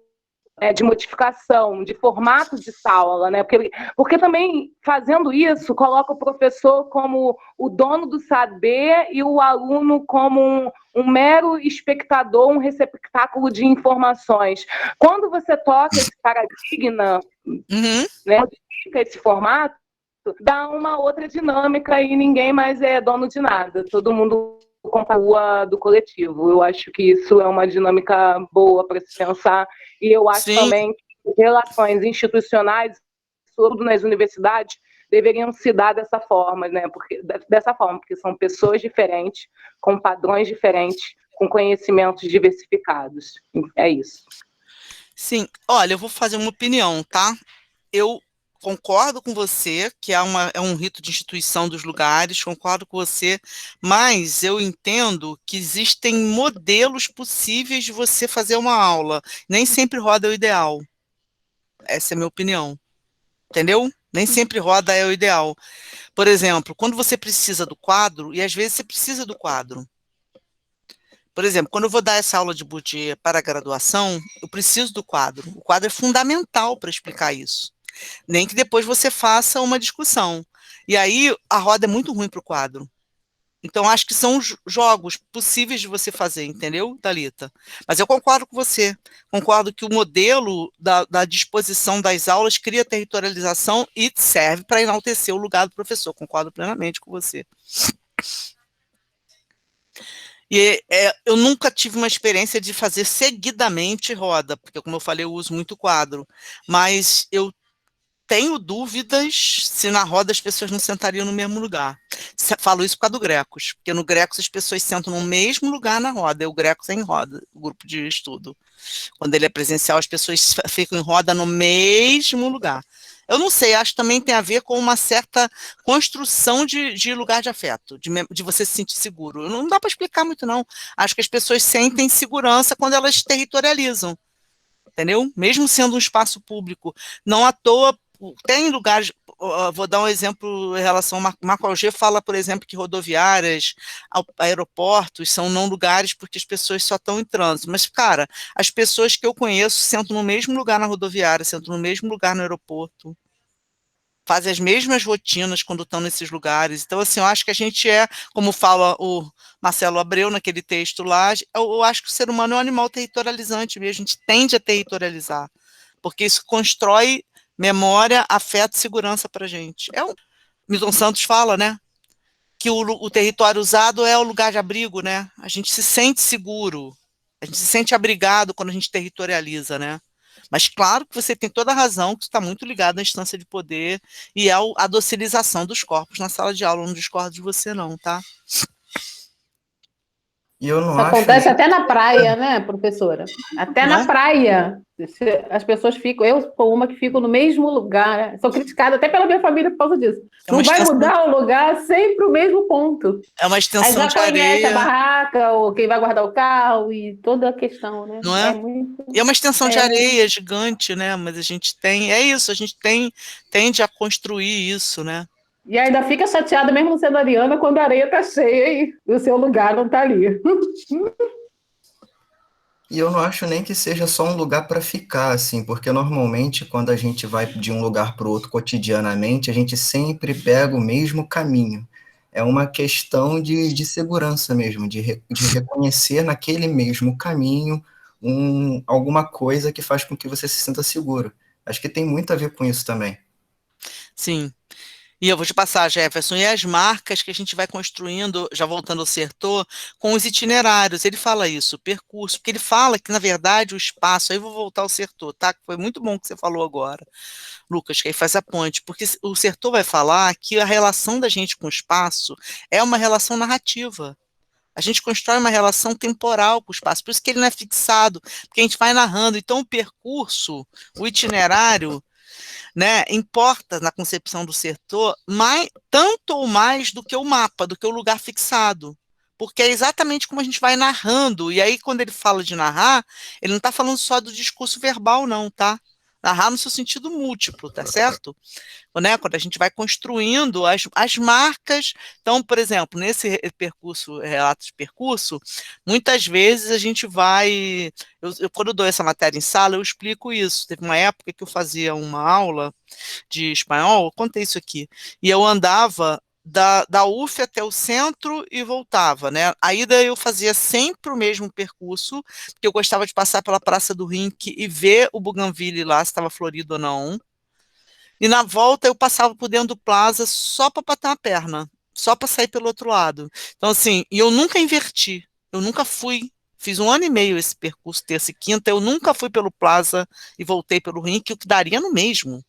de modificação, de formato de sala, né? Porque também, fazendo isso, coloca o professor como o dono do saber e o aluno como um mero espectador, um receptáculo de informações. Quando você toca esse paradigma, né, modifica esse formato, dá uma outra dinâmica e ninguém mais é dono de nada. Todo mundo compactua do coletivo. Eu acho que isso é uma dinâmica boa para se pensar. E eu acho também que relações institucionais, sobretudo nas universidades, deveriam se dar dessa forma, né? Porque são pessoas diferentes, com padrões diferentes, com conhecimentos diversificados. É isso. Sim, olha, eu vou fazer uma opinião, tá? Eu concordo com você que é um rito de instituição dos lugares, concordo com você, mas eu entendo que existem modelos possíveis de você fazer uma aula. Nem sempre roda o ideal. Essa é a minha opinião. Entendeu? Nem sempre roda é o ideal. Por exemplo, quando você precisa do quadro, e às vezes você precisa do quadro. Por exemplo, quando eu vou dar essa aula de Bourdieu para a graduação, eu preciso do quadro. O quadro é fundamental para explicar isso. Nem que depois você faça uma discussão. E aí a roda é muito ruim para o quadro. Então, acho que são jogos possíveis de você fazer, entendeu, Thalita? Mas eu concordo com você. Concordo que o modelo da disposição das aulas cria territorialização e serve para enaltecer o lugar do professor. Concordo plenamente com você. E eu nunca tive uma experiência de fazer seguidamente roda, porque, como eu falei, eu uso muito quadro. Mas eu tenho dúvidas se na roda as pessoas não sentariam no mesmo lugar. Falo isso por causa do Grecos, porque no Grecos as pessoas sentam no mesmo lugar na roda, e o Grecos é em roda, o grupo de estudo. Quando ele é presencial, as pessoas ficam em roda no mesmo lugar. Eu não sei, acho que também tem a ver com uma certa construção de lugar de afeto, de você se sentir seguro. Não dá para explicar muito, não. Acho que as pessoas sentem segurança quando elas territorializam, entendeu? Mesmo sendo um espaço público. Não à toa, tem lugares, vou dar um exemplo em relação ao Marco Alger fala, por exemplo, que rodoviárias, aeroportos são não lugares porque as pessoas só estão em trânsito. Mas, cara, as pessoas que eu conheço sentam no mesmo lugar na rodoviária, sentam no mesmo lugar no aeroporto, fazem as mesmas rotinas quando estão nesses lugares. Então, assim, eu acho que a gente como fala o Marcelo Abreu naquele texto lá, eu acho que o ser humano é um animal territorializante mesmo, a gente tende a territorializar, porque isso constrói memória, afeto e segurança para a gente. Milton Santos fala, né, que o território usado é o lugar de abrigo, né? A gente se sente seguro, a gente se sente abrigado quando a gente territorializa, né? Mas claro que você tem toda a razão, que está muito ligado à instância de poder e à docilização dos corpos na sala de aula. Eu não discordo de você, não, tá? E eu não Isso acho acontece nem... até na praia, né, professora? Até Não na é? praia. As pessoas ficam, eu sou uma que fico no mesmo lugar, sou criticada até pela minha família por causa disso. É uma Não vai extensão, mudar o lugar, sempre o mesmo ponto. é uma Aí extensão já de conhece a areia, barraca, ou quem vai guardar o carro, e toda a questão, né? não É é? muito. E é uma extensão de É. areia gigante, né? Mas a gente a gente tende a construir isso, né? E ainda fica chateada, mesmo sendo ariana, quando a areia está cheia e o seu lugar não está ali. E eu não acho nem que seja só um lugar para ficar, assim, porque normalmente quando a gente vai de um lugar para o outro cotidianamente, a gente sempre pega o mesmo caminho. É uma questão de segurança mesmo, de reconhecer naquele mesmo caminho alguma coisa que faz com que você se sinta seguro. Acho que tem muito a ver com isso também. Sim. E eu vou te passar, Jefferson, e as marcas que a gente vai construindo, já voltando ao Sertor, com os itinerários. Ele fala isso, o percurso, porque ele fala que, na verdade, o espaço, aí eu vou voltar ao Sertor, tá? Foi muito bom que você falou agora, Lucas, que aí faz a ponte, porque o Sertor vai falar que a relação da gente com o espaço é uma relação narrativa. A gente constrói uma relação temporal com o espaço, por isso que ele não é fixado, porque a gente vai narrando. Então, o percurso, o itinerário, né, importa na concepção do setor tanto ou mais do que o mapa, do que o lugar fixado. Porque é exatamente como a gente vai narrando. E aí, quando ele fala de narrar, ele não está falando só do discurso verbal, não, tá? Narrar no seu sentido múltiplo, tá certo? Né, quando a gente vai construindo as marcas. Então, por exemplo, nesse percurso, relato de percurso, muitas vezes a gente vai. Quando eu dou essa matéria em sala, eu explico isso. Teve uma época que eu fazia uma aula de espanhol, eu contei isso aqui, e eu andava da UF até o centro e voltava, né? A ida eu fazia sempre o mesmo percurso, porque eu gostava de passar pela Praça do Rink e ver o Bougainville lá, se estava florido ou não. E na volta eu passava por dentro do Plaza só para bater uma perna, só para sair pelo outro lado. Então, assim, e eu nunca inverti, eu nunca fui. Fiz 1 ano e meio esse percurso, terça e quinta, eu nunca fui pelo Plaza e voltei pelo Rink, o que daria no mesmo.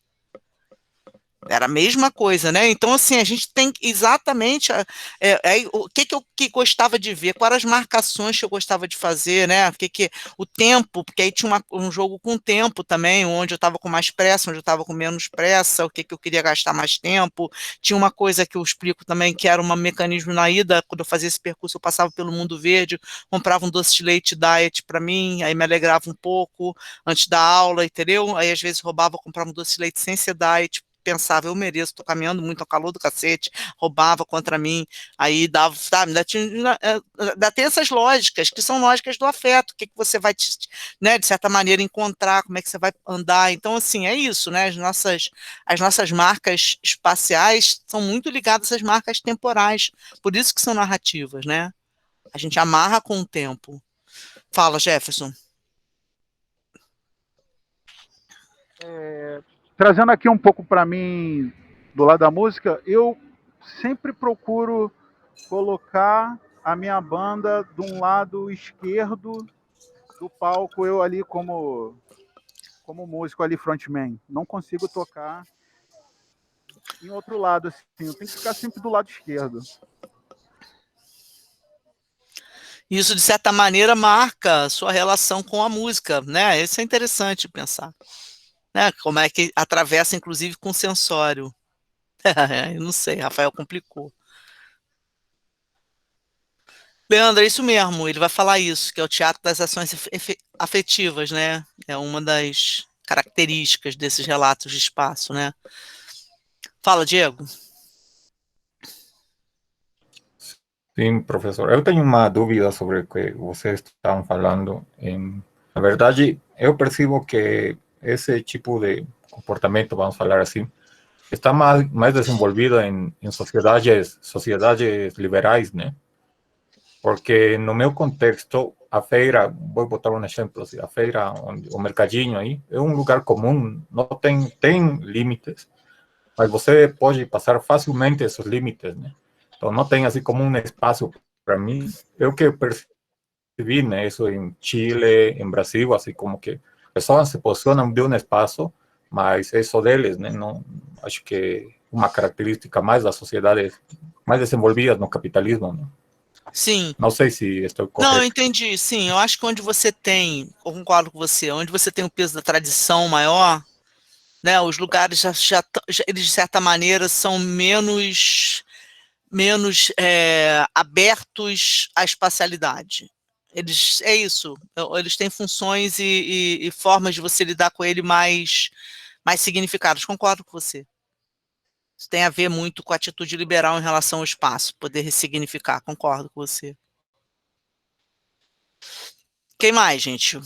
Era a mesma coisa, né? Então, assim, a gente tem exatamente o que eu gostava de ver, quais as marcações que eu gostava de fazer, né? O tempo, porque aí tinha um jogo com tempo também, onde eu estava com mais pressa, onde eu estava com menos pressa, o que eu queria gastar mais tempo. Tinha uma coisa que eu explico também, que era um mecanismo na ida, quando eu fazia esse percurso, eu passava pelo Mundo Verde, comprava um doce de leite diet para mim, aí me alegrava um pouco antes da aula, entendeu? Aí às vezes roubava, comprava um doce de leite sem ser diet, pensava, eu mereço, tô caminhando muito, ao calor do cacete, roubava contra mim, aí dava, sabe, ainda tem essas lógicas, que são lógicas do afeto, o que você vai, né, de certa maneira, encontrar, como é que você vai andar, então, assim, é isso, né, as nossas marcas espaciais são muito ligadas às marcas temporais, por isso que são narrativas, né, a gente amarra com o tempo. Fala, Jefferson. Trazendo aqui um pouco para mim do lado da música, eu sempre procuro colocar a minha banda de um lado esquerdo do palco, eu ali como músico ali frontman. Não consigo tocar em outro lado, assim, eu tenho que ficar sempre do lado esquerdo. Isso, de certa maneira, marca a sua relação com a música, né? Isso é interessante pensar. Né? Como é que atravessa, inclusive, com o sensório. Eu não sei, Rafael complicou. Leandro, é isso mesmo, ele vai falar isso, que é o teatro das ações afetivas, né? É uma das características desses relatos de espaço, né? Fala, Diego. Sim, professor. Eu tenho uma dúvida sobre o que vocês estavam falando. Na verdade, eu percebo que esse tipo de comportamento, vamos falar assim, está mais desenvolvido em sociedades liberais, né? Porque no meu contexto, a feira, vou botar um exemplo, assim, a feira, o mercadinho aí, é um lugar comum, não tem limites, mas você pode passar facilmente esses limites, né? Então, não tem assim como um espaço para mim. Eu que percebi, né, isso em Chile, em Brasil, assim como que pessoas se posicionam de um espaço, mas é só deles, né? Não, acho que uma característica mais das sociedades mais desenvolvidas no capitalismo, né? Sim. Não sei se estou correto. Não, eu entendi, sim. Eu acho que onde você tem, eu concordo com você, onde você tem o peso da tradição maior, né, os lugares já eles, de certa maneira, são menos abertos à espacialidade. É isso, eles têm funções e formas de você lidar com ele mais significados. Concordo com você. Isso tem a ver muito com a atitude liberal em relação ao espaço, poder ressignificar. Concordo com você. Quem mais, gente?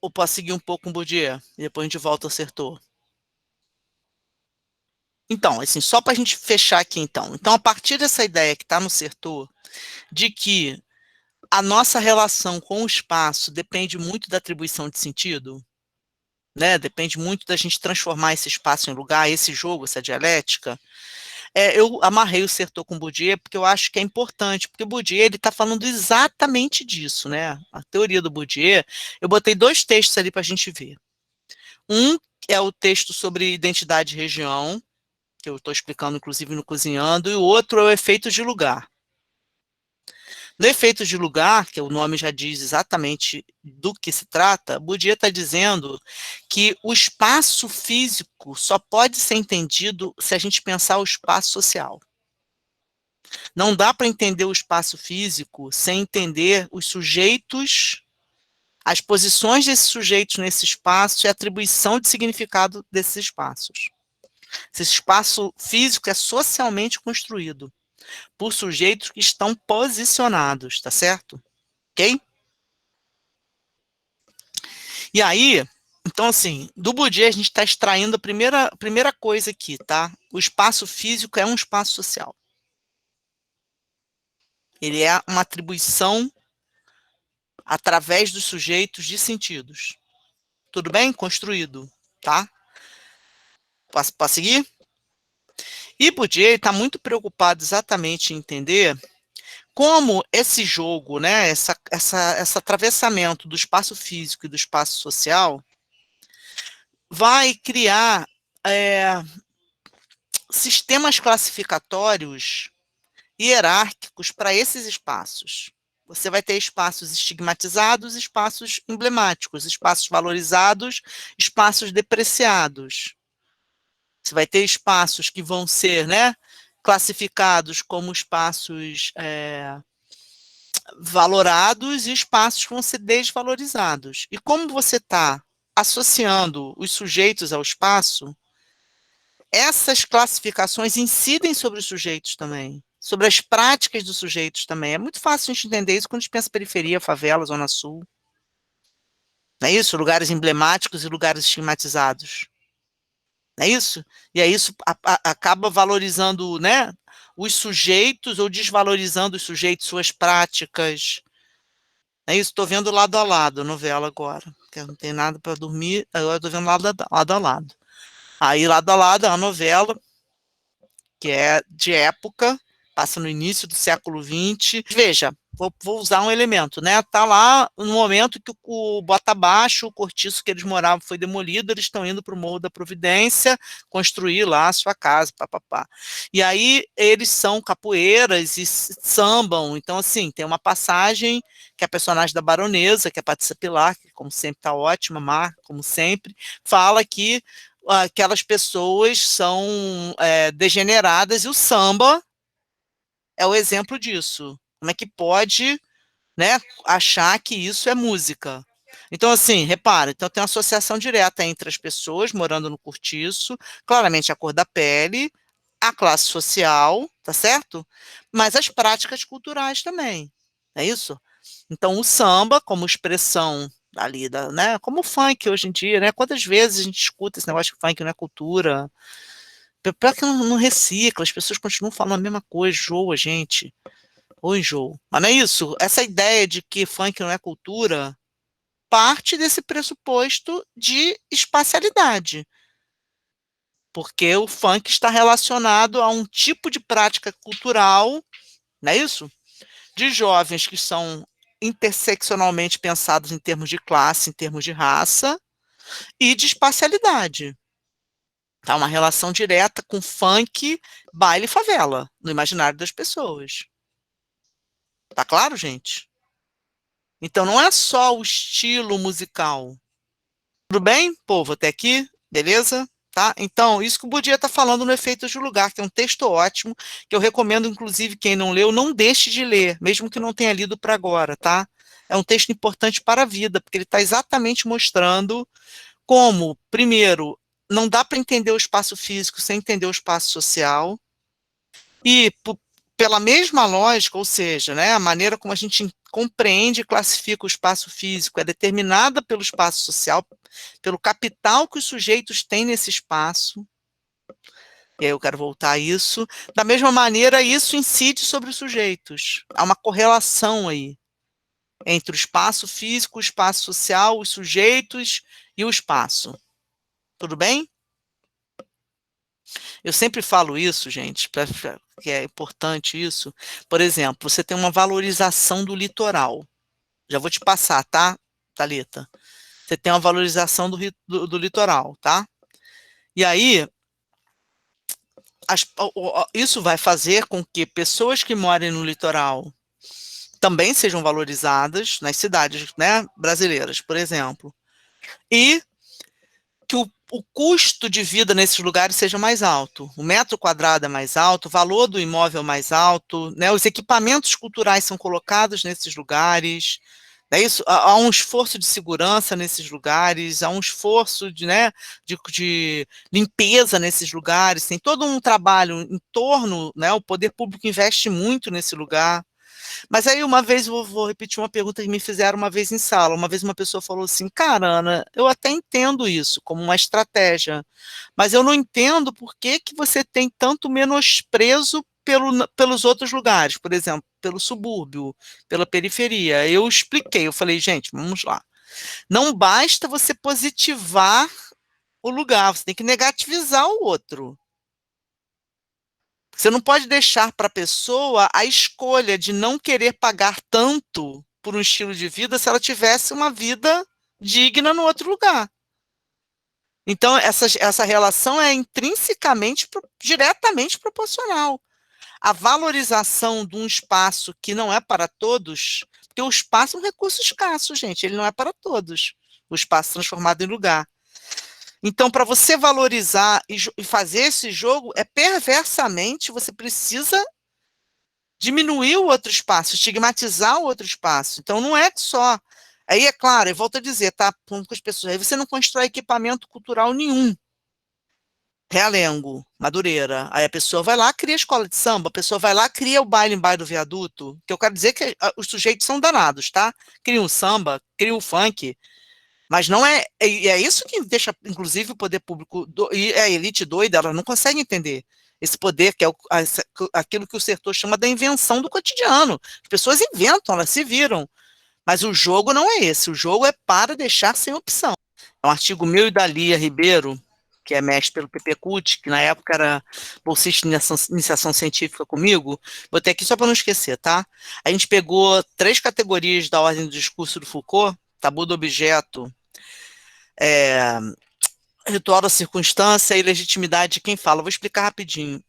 Ou posso seguir um pouco com o Bourdieu? E depois a gente volta ao Sertor. Então, assim, só para a gente fechar aqui, então. Então, a partir dessa ideia que está no Sertor, de que a nossa relação com o espaço depende muito da atribuição de sentido, né? Depende muito da gente transformar esse espaço em lugar, esse jogo, essa dialética. Eu amarrei o Sertor com o Bourdieu porque eu acho que é importante, porque o Bourdieu está falando exatamente disso, né? A teoria do Bourdieu, eu botei 2 textos ali para a gente ver. Um é o texto sobre identidade e região, que eu estou explicando, inclusive, no Cozinhando, e o outro é o efeito de lugar. No efeito de lugar, que o nome já diz exatamente do que se trata, Bourdieu está dizendo que o espaço físico só pode ser entendido se a gente pensar o espaço social. Não dá para entender o espaço físico sem entender os sujeitos, as posições desses sujeitos nesse espaço e a atribuição de significado desses espaços. Esse espaço físico é socialmente construído por sujeitos que estão posicionados, tá certo? Ok? E aí, então assim, do Bourdieu a gente está extraindo a primeira coisa aqui, tá? O espaço físico é um espaço social. Ele é uma atribuição através dos sujeitos de sentidos. Tudo bem? Construído, tá? Posso seguir? E Bourdieu está muito preocupado exatamente em entender como esse jogo, né, esse atravessamento do espaço físico e do espaço social vai criar sistemas classificatórios hierárquicos para esses espaços. Você vai ter espaços estigmatizados, espaços emblemáticos, espaços valorizados, espaços depreciados. Você vai ter espaços que vão ser, né, classificados como espaços valorados e espaços que vão ser desvalorizados. E como você está associando os sujeitos ao espaço, essas classificações incidem sobre os sujeitos também, sobre as práticas dos sujeitos também. É muito fácil a gente entender isso quando a gente pensa periferia, favela, Zona Sul. Não é isso? Lugares emblemáticos e lugares estigmatizados. Não é isso? E aí isso acaba valorizando, né, os sujeitos ou desvalorizando os sujeitos, suas práticas. É isso, estou vendo lado a lado a novela agora, porque não tem nada para dormir, agora estou vendo lado a lado. Aí, lado a lado, é uma novela que é de época, passa no início do século XX. Veja, vou usar um elemento, né? Tá lá no momento que o Bota Abaixo, o cortiço que eles moravam foi demolido, eles estão indo para o Morro da Providência construir lá a sua casa, papapá. E aí eles são capoeiras e sambam, então assim, tem uma passagem que a personagem da baronesa, que é a Patrícia Pilar, que como sempre está ótima, marca, como sempre, fala que aquelas pessoas são degeneradas, e o samba é o exemplo disso. Como é que pode, né, achar que isso é música? Então, assim, repara, então tem uma associação direta entre as pessoas morando no cortiço, claramente a cor da pele, a classe social, tá certo? Mas as práticas culturais também, é isso? Então, o samba, como expressão ali, né, como o funk hoje em dia, né? Quantas vezes a gente escuta esse negócio de funk não é cultura? Pior que não recicla, as pessoas continuam falando a mesma coisa, enjoa, gente. Ou enjoo. Mas não é isso? Essa ideia de que funk não é cultura parte desse pressuposto de espacialidade. Porque o funk está relacionado a um tipo de prática cultural, não é isso? De jovens que são interseccionalmente pensados em termos de classe, em termos de raça, e de espacialidade. Tá uma relação direta com funk, baile e favela, no imaginário das pessoas. Tá claro, gente? Então não é só o estilo musical. Tudo bem, povo, até aqui? Beleza? Tá? Então, isso que o Bourdieu está falando no Efeito de Lugar, que é um texto ótimo, que eu recomendo, inclusive, quem não leu, não deixe de ler, mesmo que não tenha lido para agora, tá? É um texto importante para a vida, porque ele está exatamente mostrando como, primeiro, não dá para entender o espaço físico sem entender o espaço social, e pela mesma lógica, ou seja, né, a maneira como a gente compreende e classifica o espaço físico é determinada pelo espaço social, pelo capital que os sujeitos têm nesse espaço. E aí eu quero voltar a isso. Da mesma maneira, isso incide sobre os sujeitos. Há uma correlação aí entre o espaço físico, o espaço social, os sujeitos e o espaço. Tudo bem? Eu sempre falo isso, gente, que é importante isso. Por exemplo, você tem uma valorização do litoral. Já vou te passar, tá, Thalita? Você tem uma valorização do litoral, tá? E aí, isso vai fazer com que pessoas que morem no litoral também sejam valorizadas nas cidades, né, brasileiras, por exemplo. E que o custo de vida nesses lugares seja mais alto, o metro quadrado é mais alto, o valor do imóvel é mais alto, né, os equipamentos culturais são colocados nesses lugares, é isso? Há um esforço de segurança nesses lugares, há um esforço né, de limpeza nesses lugares, tem todo um trabalho em torno, né, o poder público investe muito nesse lugar. Mas aí uma vez, vou repetir uma pergunta que me fizeram uma vez em sala, uma vez uma pessoa falou assim, cara, Ana, eu até entendo isso como uma estratégia, mas eu não entendo por que você tem tanto menosprezo pelos outros lugares, por exemplo, pelo subúrbio, pela periferia. Eu expliquei, eu falei, gente, vamos lá. Não basta você positivar o lugar, você tem que negativizar o outro. Você não pode deixar para a pessoa a escolha de não querer pagar tanto por um estilo de vida se ela tivesse uma vida digna no outro lugar. Então, essa relação é intrinsecamente, diretamente proporcional. A valorização de um espaço que não é para todos, porque o espaço é um recurso escasso, gente, ele não é para todos, o espaço transformado em lugar. Então, para você valorizar e fazer esse jogo, perversamente, você precisa diminuir o outro espaço, estigmatizar o outro espaço. Então, não é só... Aí, é claro, eu volto a dizer, tá? Com as pessoas, aí você não constrói equipamento cultural nenhum. Realengo, Madureira. Aí a pessoa vai lá, cria a escola de samba, a pessoa vai lá, cria o baile em bairro do viaduto, que eu quero dizer que os sujeitos são danados, tá? Cria o samba, cria o funk, mas não é, é isso que deixa, inclusive, o poder público, e a elite doida, ela não consegue entender esse poder, que é aquilo que o Sertor chama da invenção do cotidiano. As pessoas inventam, elas se viram, mas o jogo não é esse, o jogo é para deixar sem opção. É um artigo meu e da Lia Ribeiro, que é mestre pelo PPCUT, que na época era bolsista de iniciação científica comigo, botei aqui só para não esquecer, tá? A gente pegou 3 categorias da ordem do discurso do Foucault, tabu do objeto, ritual da circunstância e legitimidade de quem fala. Vou explicar rapidinho.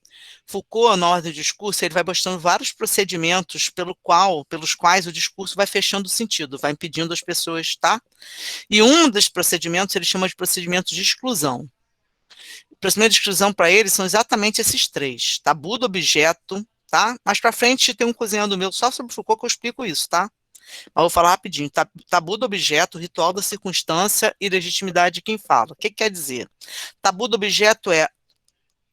Foucault, na ordem do discurso, ele vai mostrando vários procedimentos pelos quais o discurso vai fechando o sentido, vai impedindo as pessoas, tá? E um dos procedimentos ele chama de procedimento de exclusão. O procedimento de exclusão para ele são exatamente esses 3. Tabu do objeto, tá? Mais para frente tem um cozinhando meu só sobre Foucault que eu explico isso, tá? Mas vou falar rapidinho. Tabu do objeto, ritual da circunstância e legitimidade de quem fala. O que quer dizer? Tabu do objeto é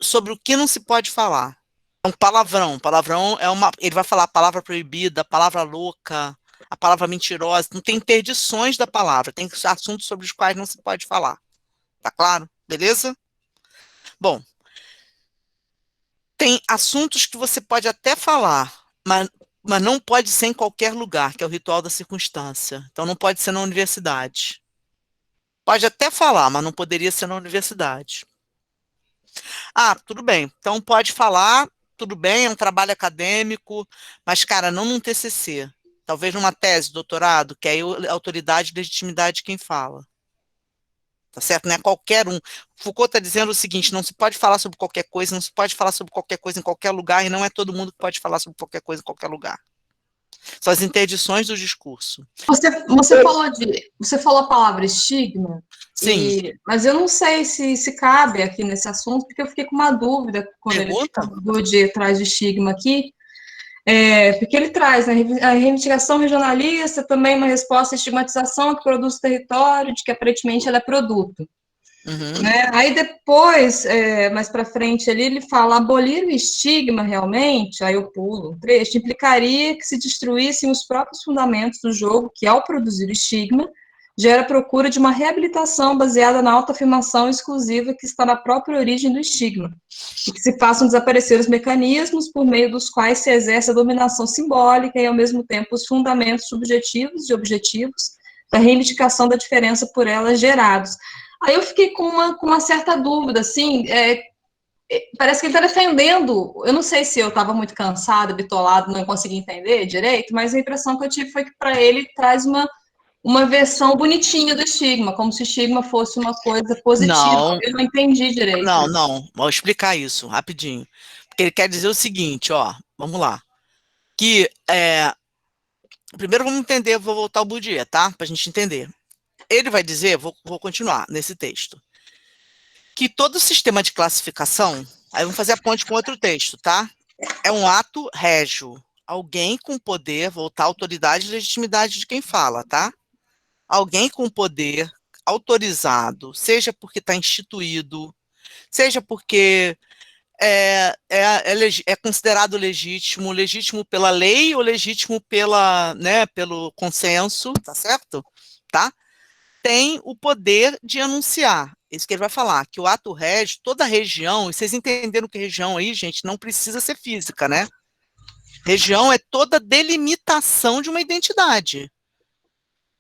sobre o que não se pode falar. Um palavrão. Palavrão é ele vai falar a palavra proibida, a palavra louca, a palavra mentirosa. Não tem interdições da palavra. Tem assuntos sobre os quais não se pode falar. Tá claro? Beleza? Bom, tem assuntos que você pode até falar, mas não pode ser em qualquer lugar, que é o ritual da circunstância. Então, não pode ser na universidade. Pode até falar, mas não poderia ser na universidade. Ah, tudo bem. Então, pode falar, tudo bem, é um trabalho acadêmico, mas, cara, não num TCC. Talvez numa tese, doutorado, que aí a autoridade e legitimidade de quem fala. Tá certo? Não é qualquer um. Foucault está dizendo o seguinte, não se pode falar sobre qualquer coisa, não se pode falar sobre qualquer coisa em qualquer lugar, e não é todo mundo que pode falar sobre qualquer coisa em qualquer lugar. São as interdições do discurso. Você falou a palavra estigma, sim. Mas eu não sei se cabe aqui nesse assunto, porque eu fiquei com uma dúvida quando ele falou de trás de estigma aqui, porque ele traz, né, a reivindicação regionalista, também uma resposta à estigmatização que produz o território, de que aparentemente ela é produto. Uhum. Né? Aí depois, mais para frente ali, ele fala, abolir o estigma realmente, aí eu pulo um trecho, implicaria que se destruíssem os próprios fundamentos do jogo, que ao produzir o estigma, gera a procura de uma reabilitação baseada na autoafirmação exclusiva que está na própria origem do estigma, e que se façam desaparecer os mecanismos por meio dos quais se exerce a dominação simbólica e, ao mesmo tempo, os fundamentos subjetivos e objetivos da reivindicação da diferença por elas gerados. Aí eu fiquei com uma certa dúvida, assim, parece que ele está defendendo, eu não sei se eu estava muito cansada, bitolado, não consegui entender direito, mas a impressão que eu tive foi que para ele traz uma versão bonitinha do estigma, como se o estigma fosse uma coisa positiva. Não, eu não entendi direito. Não, vou explicar isso rapidinho. Porque ele quer dizer o seguinte, ó, vamos lá, que, primeiro vamos entender, vou voltar ao Bourdieu, tá? Para a gente entender. Ele vai dizer, vou continuar nesse texto, que todo sistema de classificação, aí vamos fazer a ponte com outro texto, tá? É um ato régio. Alguém com poder, voltar à autoridade e legitimidade de quem fala, tá? Alguém com poder autorizado, seja porque está instituído, seja porque é considerado legítimo pela lei ou legítimo pelo consenso, tá certo? Tá? Tem o poder de anunciar. Isso que ele vai falar, que o ato régio, toda a região, e vocês entenderam que região aí, gente, não precisa ser física, né? Região é toda delimitação de uma identidade.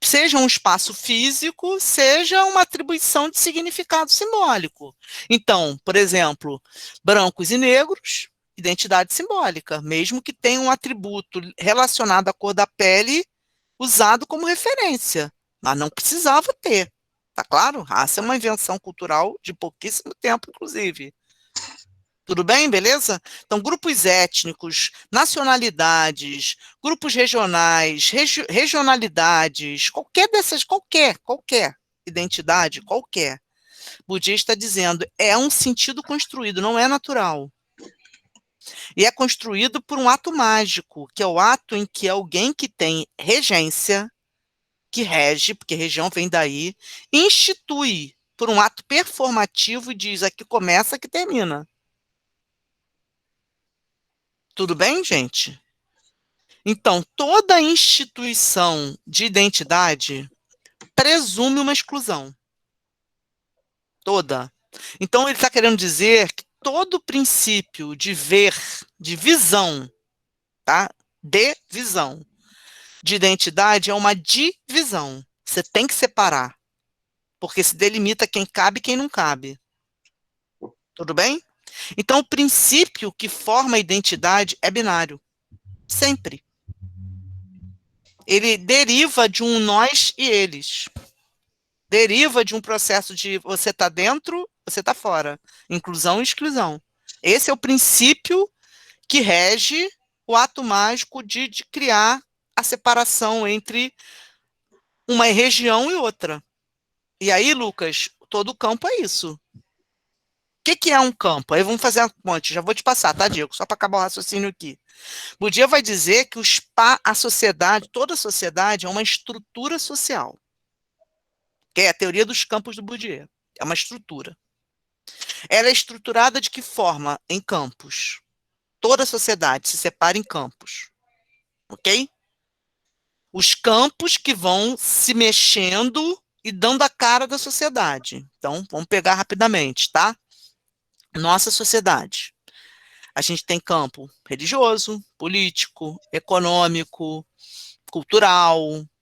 Seja um espaço físico, seja uma atribuição de significado simbólico. Então, por exemplo, brancos e negros, identidade simbólica, mesmo que tenha um atributo relacionado à cor da pele usado como referência, mas não precisava ter, tá claro? Raça é uma invenção cultural de pouquíssimo tempo, inclusive. Tudo bem, beleza? Então, grupos étnicos, nacionalidades, grupos regionais, regionalidades, qualquer identidade, qualquer. Bourdieu está dizendo, é um sentido construído, não é natural. E é construído por um ato mágico, que é o ato em que alguém que tem regência, que rege, porque região vem daí, institui por um ato performativo e diz aqui começa, aqui termina. Tudo bem, gente? Então, toda instituição de identidade presume uma exclusão. Toda. Então, ele está querendo dizer que todo princípio de ver, de visão, tá? De visão, de identidade é uma divisão. Você tem que separar, porque se delimita quem cabe e quem não cabe. Tudo bem? Então, o princípio que forma a identidade é binário. Sempre. Ele deriva de um nós e eles. Deriva de um processo de você tá dentro, você tá fora. Inclusão e exclusão. Esse é o princípio que rege o ato mágico de criar a separação entre uma região e outra. E aí, Lucas, todo campo é isso. O que é um campo? Aí vamos fazer uma ponte, já vou te passar, tá, Diego? Só para acabar o raciocínio aqui. Bourdieu vai dizer que a sociedade, toda a sociedade é uma estrutura social. Que é a teoria dos campos do Bourdieu. É uma estrutura. Ela é estruturada de que forma? Em campos. Toda a sociedade se separa em campos. Ok? Os campos que vão se mexendo e dando a cara da sociedade. Então, vamos pegar rapidamente, tá? Nossa sociedade. A gente tem campo religioso, político, econômico, cultural,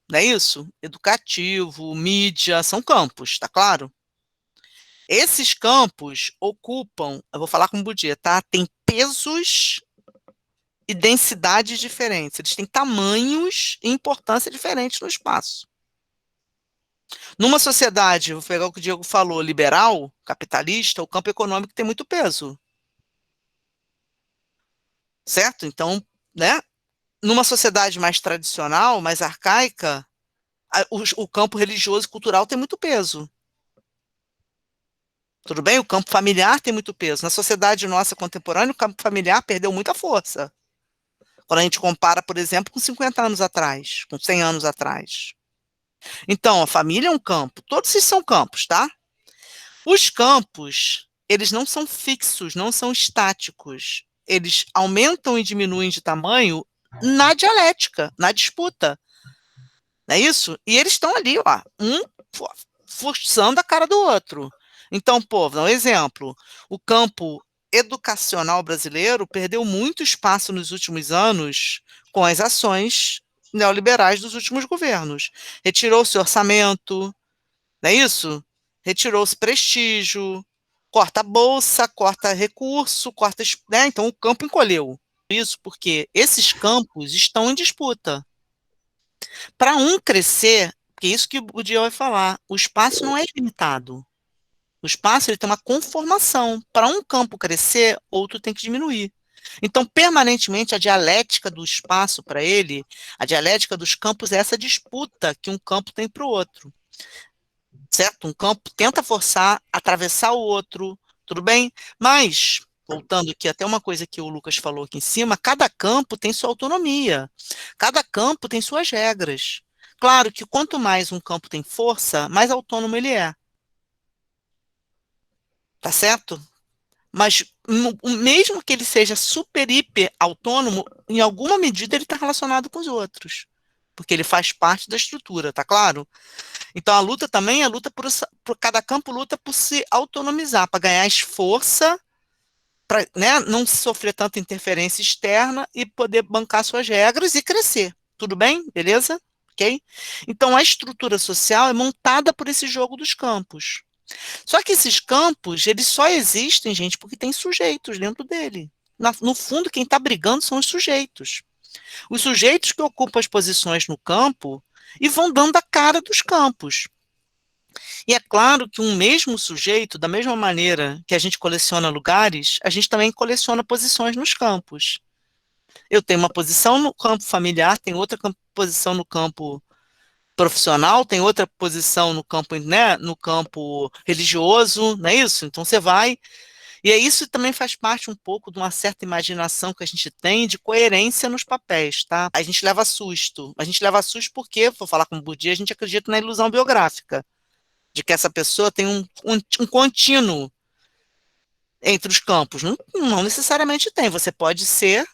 não é isso? Educativo, mídia, são campos, tá claro? Esses campos ocupam, eu vou falar com o Bourdieu, tá? Tem pesos e densidades diferentes, eles têm tamanhos e importância diferentes no espaço. Numa sociedade, vou pegar o que o Diego falou, liberal, capitalista, o campo econômico tem muito peso. Certo? Então, né? Numa sociedade mais tradicional, mais arcaica, o campo religioso e cultural tem muito peso. Tudo bem? O campo familiar tem muito peso. Na sociedade nossa contemporânea, o campo familiar perdeu muita força. Quando a gente compara, por exemplo, com 50 anos atrás, com 100 anos atrás. Então, a família é um campo. Todos esses são campos, tá? Os campos, eles não são fixos, não são estáticos. Eles aumentam e diminuem de tamanho na dialética, na disputa. Não é isso? E eles estão ali, ó, um forçando a cara do outro. Então, vou dar um exemplo. O campo educacional brasileiro perdeu muito espaço nos últimos anos com as ações neoliberais dos últimos governos. Retirou-se orçamento, não é isso? Retirou-se prestígio, corta bolsa, corta recurso, corta... Né? Então, o campo encolheu. Isso porque esses campos estão em disputa. Para um crescer, que é isso que o Diego vai falar, o espaço não é ilimitado. O espaço ele tem uma conformação. Para um campo crescer, outro tem que diminuir. Então, permanentemente, a dialética do espaço para ele, a dialética dos campos é essa disputa que um campo tem para o outro. Certo? Um campo tenta forçar, atravessar o outro, tudo bem? Mas, voltando aqui, até uma coisa que o Lucas falou aqui em cima, cada campo tem sua autonomia. Cada campo tem suas regras. Claro que quanto mais um campo tem força, mais autônomo ele é. Tá certo? Mas mesmo que ele seja super, hiper autônomo, em alguma medida ele está relacionado com os outros. Porque ele faz parte da estrutura, tá claro? Então a luta também é a luta por cada campo luta por se autonomizar, para ganhar força, para, né, não sofrer tanta interferência externa e poder bancar suas regras e crescer. Tudo bem? Beleza? Ok? Então a estrutura social é montada por esse jogo dos campos. Só que esses campos, eles só existem, gente, porque tem sujeitos dentro dele. No fundo, quem está brigando são os sujeitos. Os sujeitos que ocupam as posições no campo e vão dando a cara dos campos. E é claro que um mesmo sujeito, da mesma maneira que a gente coleciona lugares, a gente também coleciona posições nos campos. Eu tenho uma posição no campo familiar, tenho outra posição no campo profissional, tem outra posição no campo, né, no campo religioso, não é isso? Então você vai, e isso também faz parte um pouco de uma certa imaginação que a gente tem de coerência nos papéis, tá? A gente leva susto porque, vou falar com o Bourdieu, a gente acredita na ilusão biográfica. de que essa pessoa tem um contínuo entre os campos. Não necessariamente tem, você pode ser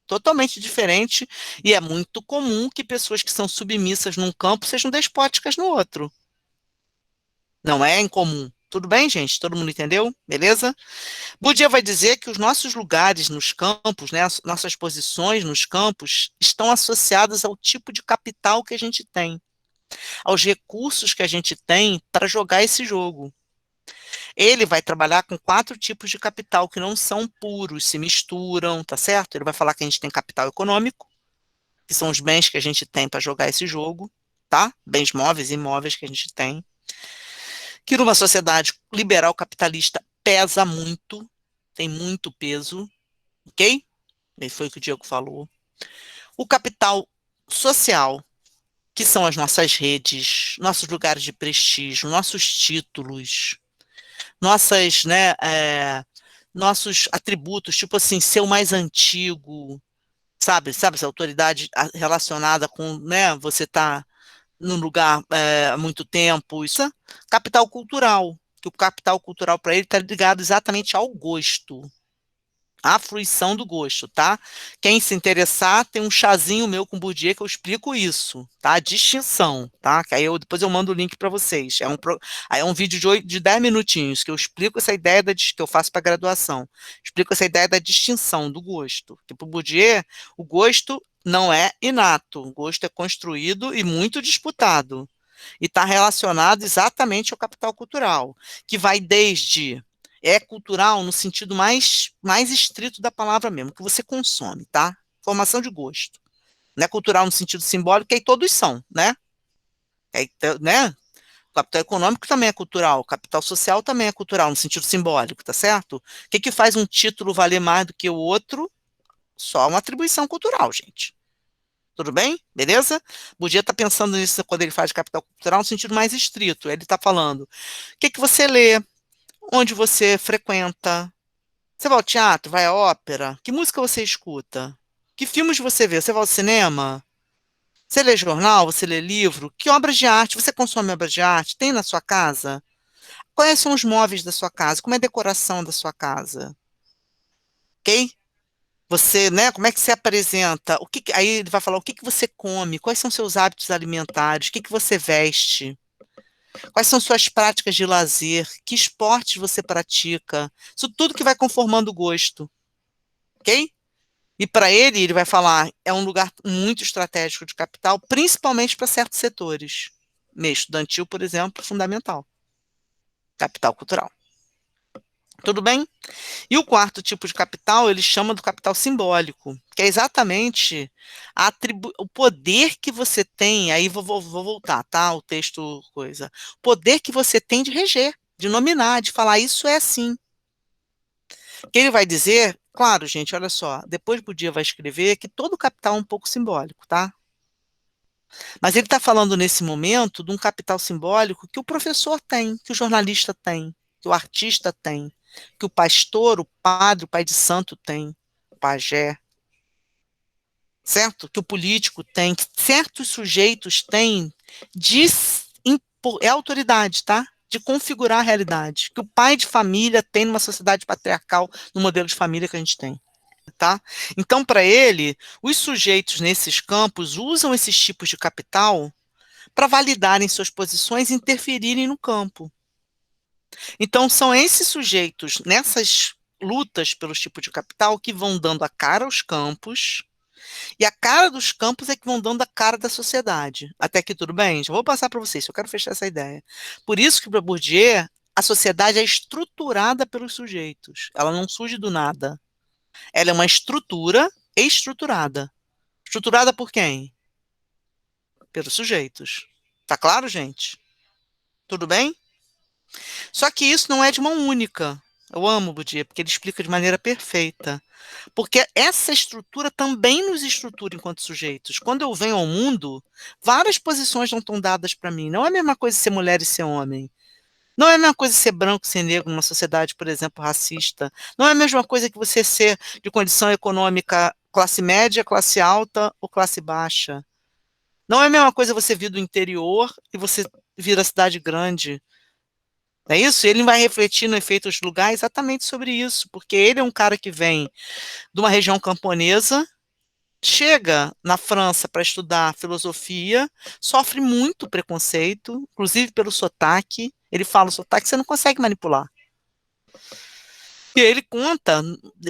totalmente diferente, e é muito comum que pessoas que são submissas num campo sejam despóticas no outro. Não é incomum. Tudo bem, gente? Todo mundo entendeu? Beleza? Bourdieu vai dizer que os nossos lugares nos campos, né, as nossas posições nos campos, estão associadas ao tipo de capital que a gente tem, aos recursos que a gente tem para jogar esse jogo. Ele vai trabalhar com 4 tipos de capital que não são puros, se misturam, tá certo? Ele vai falar que a gente tem capital econômico, que são os bens que a gente tem para jogar esse jogo, tá? Bens móveis e imóveis que a gente tem. Que numa sociedade liberal capitalista pesa muito, tem muito peso, ok? E foi o que o Diego falou. O capital social, que são as nossas redes, nossos lugares de prestígio, nossos títulos, nossos atributos, tipo assim, ser o mais antigo, sabe essa autoridade relacionada com, né, você tá num lugar há muito tempo, isso é capital cultural, que o capital cultural para ele está ligado exatamente ao gosto, à fruição do gosto, tá? Quem se interessar, tem um chazinho meu com Bourdieu que eu explico isso, tá? A distinção, tá? Que aí depois eu mando o link para vocês. Aí é um vídeo de 10 minutinhos que eu explico essa ideia que eu faço para graduação. Explico essa ideia da distinção do gosto. Que para o Bourdieu, o gosto não é inato, o gosto é construído e muito disputado. E está relacionado exatamente ao capital cultural, que vai desde cultural no sentido mais estrito da palavra mesmo, que você consome, tá? Formação de gosto. Não é cultural no sentido simbólico, que aí todos são, né? Né? O capital econômico também é cultural, o capital social também é cultural no sentido simbólico, tá certo? O que faz um título valer mais do que o outro? Só uma atribuição cultural, gente. Tudo bem? Beleza? Bourdieu está pensando nisso quando ele faz capital cultural no sentido mais estrito. Ele está falando, o que você lê? Onde você frequenta? Você vai ao teatro? Vai à ópera? Que música você escuta? Que filmes você vê? Você vai ao cinema? Você lê jornal? Você lê livro? Que obras de arte? Você consome obras de arte? Tem na sua casa? Quais são os móveis da sua casa? Como é a decoração da sua casa? Ok? Você, né? Como é que você apresenta? Aí ele vai falar o que você come? Quais são seus hábitos alimentares? O que você veste? Quais são suas práticas de lazer? Que esportes você pratica? Isso tudo que vai conformando o gosto, ok? E para ele vai falar, é um lugar muito estratégico de capital, principalmente para certos setores. Meio estudantil, por exemplo, fundamental. Capital cultural. Tudo bem? E o 4º tipo de capital, ele chama do capital simbólico, que é exatamente o poder que você tem, aí vou voltar, tá? O texto, coisa. O poder que você tem de reger, de nominar, de falar, isso é assim. Que ele vai dizer, claro, gente, olha só, depois Bourdieu vai escrever que todo capital é um pouco simbólico, tá? Mas ele está falando nesse momento de um capital simbólico que o professor tem, que o jornalista tem, que o artista tem, que o pastor, o padre, o pai de santo tem, o pajé, certo? Que o político tem, que certos sujeitos têm é autoridade, tá? De configurar a realidade, que o pai de família tem numa sociedade patriarcal, no modelo de família que a gente tem, tá? Então, para ele, os sujeitos nesses campos usam esses tipos de capital para validarem suas posições e interferirem no campo. Então, são esses sujeitos, nessas lutas pelos tipos de capital, que vão dando a cara aos campos, e a cara dos campos é que vão dando a cara da sociedade. Até aqui tudo bem? Já vou passar para vocês, eu quero fechar essa ideia. Por isso que, para Bourdieu, a sociedade é estruturada pelos sujeitos. Ela não surge do nada. Ela é uma estrutura estruturada. Estruturada por quem? Pelos sujeitos. Tá claro, gente? Tudo bem? Só que isso não é de mão única. Eu amo o Bourdieu, porque ele explica de maneira perfeita. Porque essa estrutura também nos estrutura enquanto sujeitos. Quando eu venho ao mundo, várias posições não estão dadas para mim. Não é a mesma coisa ser mulher e ser homem. Não é a mesma coisa ser branco e ser negro numa sociedade, por exemplo, racista. Não é a mesma coisa que você ser de condição econômica classe média, classe alta ou classe baixa. Não é a mesma coisa você vir do interior e você vir da cidade grande. Não é isso? Ele vai refletir no efeito do lugar exatamente sobre isso, porque ele é um cara que vem de uma região camponesa, chega na França para estudar filosofia, sofre muito preconceito, inclusive pelo sotaque. Ele fala o sotaque, você não consegue manipular. E ele conta,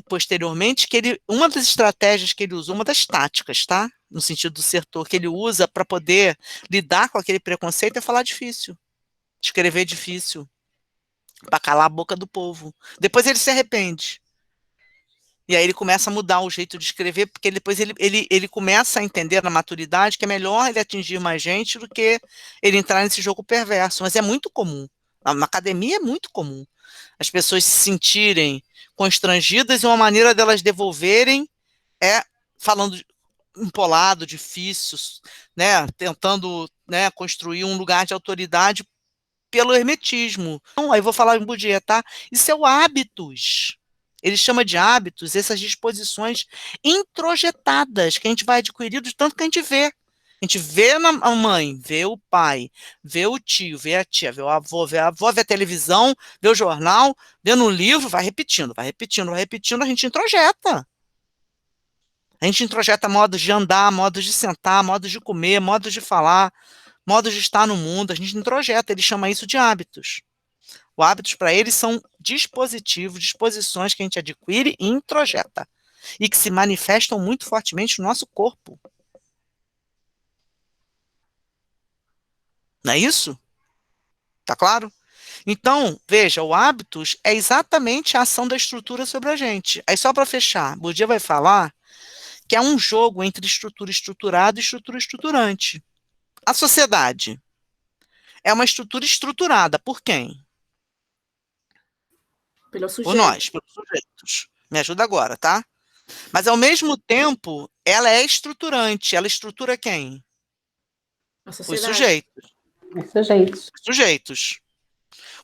posteriormente, que uma das estratégias que ele usou, uma das táticas, tá? No sentido do Sertor, que ele usa para poder lidar com aquele preconceito é falar difícil, escrever difícil, para calar a boca do povo. Depois ele se arrepende. E aí ele começa a mudar o jeito de escrever, porque depois ele começa a entender na maturidade que é melhor ele atingir mais gente do que ele entrar nesse jogo perverso. Mas é muito comum. Na academia é muito comum. As pessoas se sentirem constrangidas e uma maneira delas devolverem é falando empolado, difícil, né, tentando, né, construir um lugar de autoridade pelo hermetismo. Então, aí vou falar em Bourdieu, tá? Isso é o hábitos. Ele chama de hábitos essas disposições introjetadas que a gente vai adquirindo de tanto que a gente vê. A gente vê a mãe, vê o pai, vê o tio, vê a tia, vê o avô, vê a televisão, vê o jornal, vê no livro, vai repetindo, vai repetindo, vai repetindo, a gente introjeta. A gente introjeta modos de andar, modos de sentar, modos de comer, modos de falar, modos de estar no mundo, a gente introjeta, ele chama isso de hábitos. Os hábitos para ele são dispositivos, disposições que a gente adquire e introjeta, e que se manifestam muito fortemente no nosso corpo. Não é isso? Tá claro? Então, veja, o hábitos é exatamente a ação da estrutura sobre a gente. Aí só para fechar, Bourdieu vai falar que é um jogo entre estrutura estruturada e estrutura estruturante. A sociedade é uma estrutura estruturada por quem? Pelo sujeito. Por nós, pelos sujeitos. Me ajuda agora, tá? Mas, ao mesmo tempo, ela é estruturante. Ela estrutura quem? A Os sociedade. sujeitos. Os sujeitos. Os sujeitos.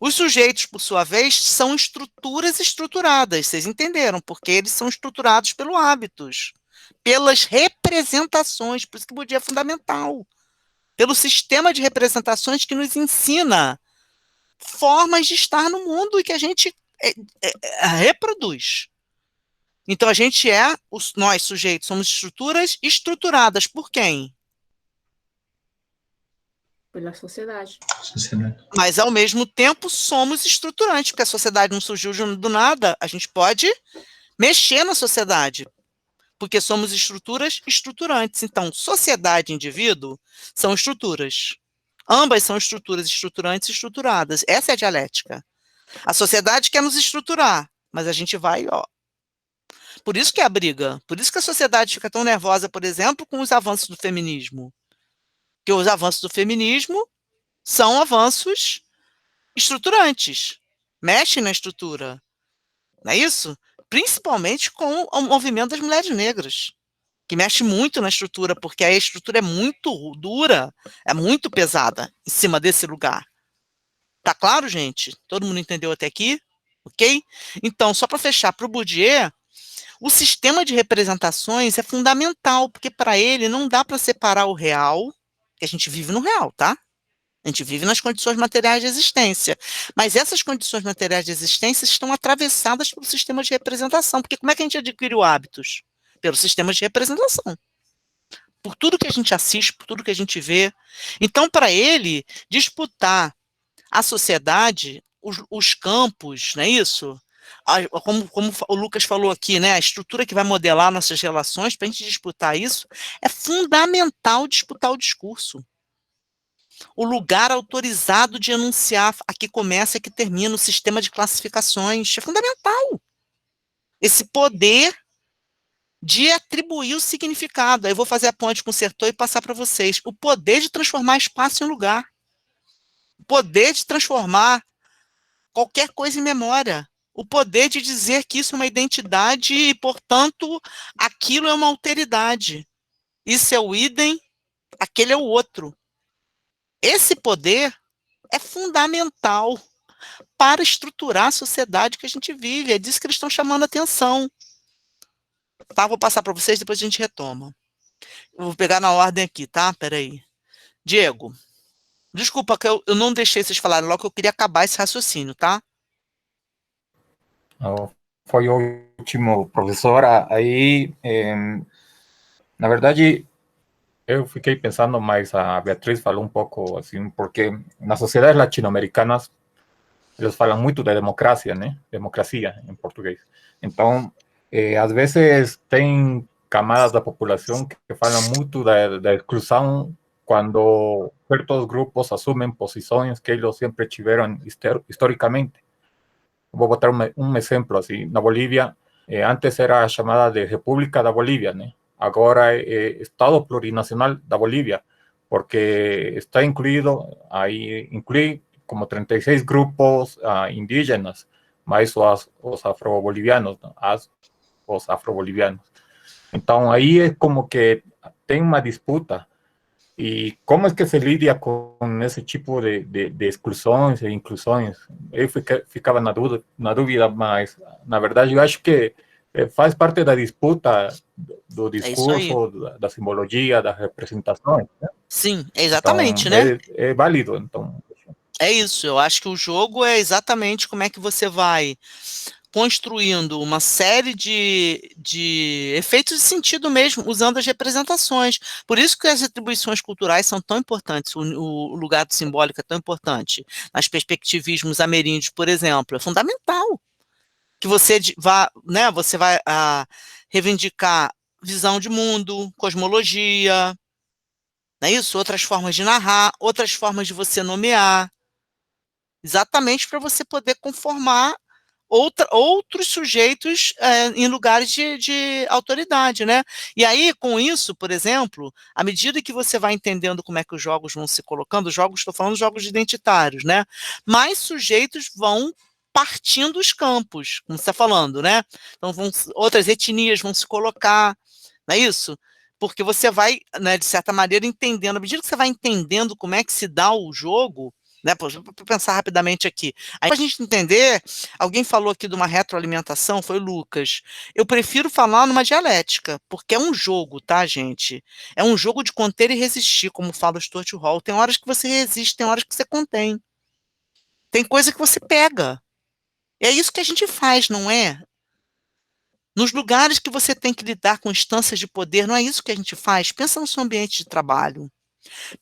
Os sujeitos, por sua vez, são estruturas estruturadas. Vocês entenderam? Porque eles são estruturados pelo hábitos, pelas representações. Por isso que o Bourdieu é fundamental. Pelo sistema de representações que nos ensina formas de estar no mundo e que a gente reproduz. Então, a gente nós, sujeitos, somos estruturas estruturadas por quem? Pela sociedade. Mas, ao mesmo tempo, somos estruturantes, porque a sociedade não surgiu do nada, a gente pode mexer na sociedade, porque somos estruturas estruturantes. Então, sociedade e indivíduo são estruturas. Ambas são estruturas estruturantes e estruturadas. Essa é a dialética. A sociedade quer nos estruturar, mas a gente vai, ó. Por isso que é a briga. Por isso que a sociedade fica tão nervosa, por exemplo, com os avanços do feminismo. Porque os avanços do feminismo são avanços estruturantes. Mexem na estrutura. Não é isso? Principalmente com o movimento das mulheres negras, que mexe muito na estrutura, porque a estrutura é muito dura, é muito pesada em cima desse lugar. Tá claro, gente? Todo mundo entendeu até aqui? Ok? Então, só para fechar, para o Bourdieu, o sistema de representações é fundamental, porque para ele não dá para separar o real, que a gente vive no real, tá? A gente vive nas condições materiais de existência. Mas essas condições materiais de existência estão atravessadas pelo sistema de representação. Porque como é que a gente adquire hábitos? Pelo sistema de representação. Por tudo que a gente assiste, por tudo que a gente vê. Então, para ele, disputar a sociedade, os campos, não é isso? Como o Lucas falou aqui, né? A estrutura que vai modelar nossas relações, para a gente disputar isso, é fundamental disputar o discurso. O lugar autorizado de enunciar, aqui começa e aqui termina o sistema de classificações, é fundamental. Esse poder de atribuir o significado. Aí eu vou fazer a ponte com o Sertor e passar para vocês. O poder de transformar espaço em lugar. O poder de transformar qualquer coisa em memória. O poder de dizer que isso é uma identidade e, portanto, aquilo é uma alteridade. Isso é o idem, aquele é o outro. Esse poder é fundamental para estruturar a sociedade que a gente vive. É disso que eles estão chamando a atenção. Tá? Vou passar para vocês, depois a gente retoma. Eu vou pegar na ordem aqui, tá? Peraí. Diego, Desculpa, que eu não deixei vocês falarem logo, que eu queria acabar esse raciocínio, tá? Oh, foi ótimo, professora. Aí, na verdade, eu fiquei pensando, mas a Beatriz falou um pouco assim, porque nas sociedades latino-americanas eles falam muito de democracia, né? Democracia em português. Então, às vezes tem camadas da população que falam muito da exclusão quando certos grupos assumem posições que eles sempre tiveram historicamente. Vou botar um exemplo assim. Na Bolívia, antes era chamada de República da Bolívia, né? Agora é Estado Plurinacional da Bolívia, porque está incluído, aí inclui como 36 grupos indígenas, mais os afro-bolivianos, ¿no? Os afro-bolivianos. Então, aí é como que tem uma disputa. E como é que se lidia com esse tipo de exclusões e inclusões? Eu ficava na dúvida, mas, na verdade, eu acho que faz parte da disputa do É isso aí. discurso, da simbologia, das representações, né? Sim, Então, exatamente, né? é válido, então. É isso, eu acho que o jogo é exatamente como é que você vai construindo uma série de efeitos de sentido mesmo, usando as representações. Por isso que as atribuições culturais são tão importantes, o lugar do simbólico é tão importante. Nas perspectivismos ameríndios, por exemplo, é fundamental que você vá, né, você vai reivindicar visão de mundo, cosmologia, não é isso? Outras formas de narrar, outras formas de você nomear, exatamente para você poder conformar outros sujeitos em lugares de autoridade, né? E aí, com isso, por exemplo, à medida que você vai entendendo como é que os jogos vão se colocando, estou falando jogos identitários, né? Mais sujeitos vão partindo os campos, como você está falando, né? Então, outras etnias vão se colocar, não é isso? Porque você vai, né, de certa maneira, entendendo, à medida que você vai entendendo como é que se dá o jogo, né, para pensar rapidamente aqui. Aí, para a gente entender, alguém falou aqui de uma retroalimentação, foi o Lucas. Eu prefiro falar numa dialética, porque é um jogo, tá, gente? É um jogo de conter e resistir, como fala o Stuart Hall. Tem horas que você resiste, tem horas que você contém. Tem coisa que você pega. É isso que a gente faz, não é? Nos lugares que você tem que lidar com instâncias de poder, não é isso que a gente faz? Pensa no seu ambiente de trabalho.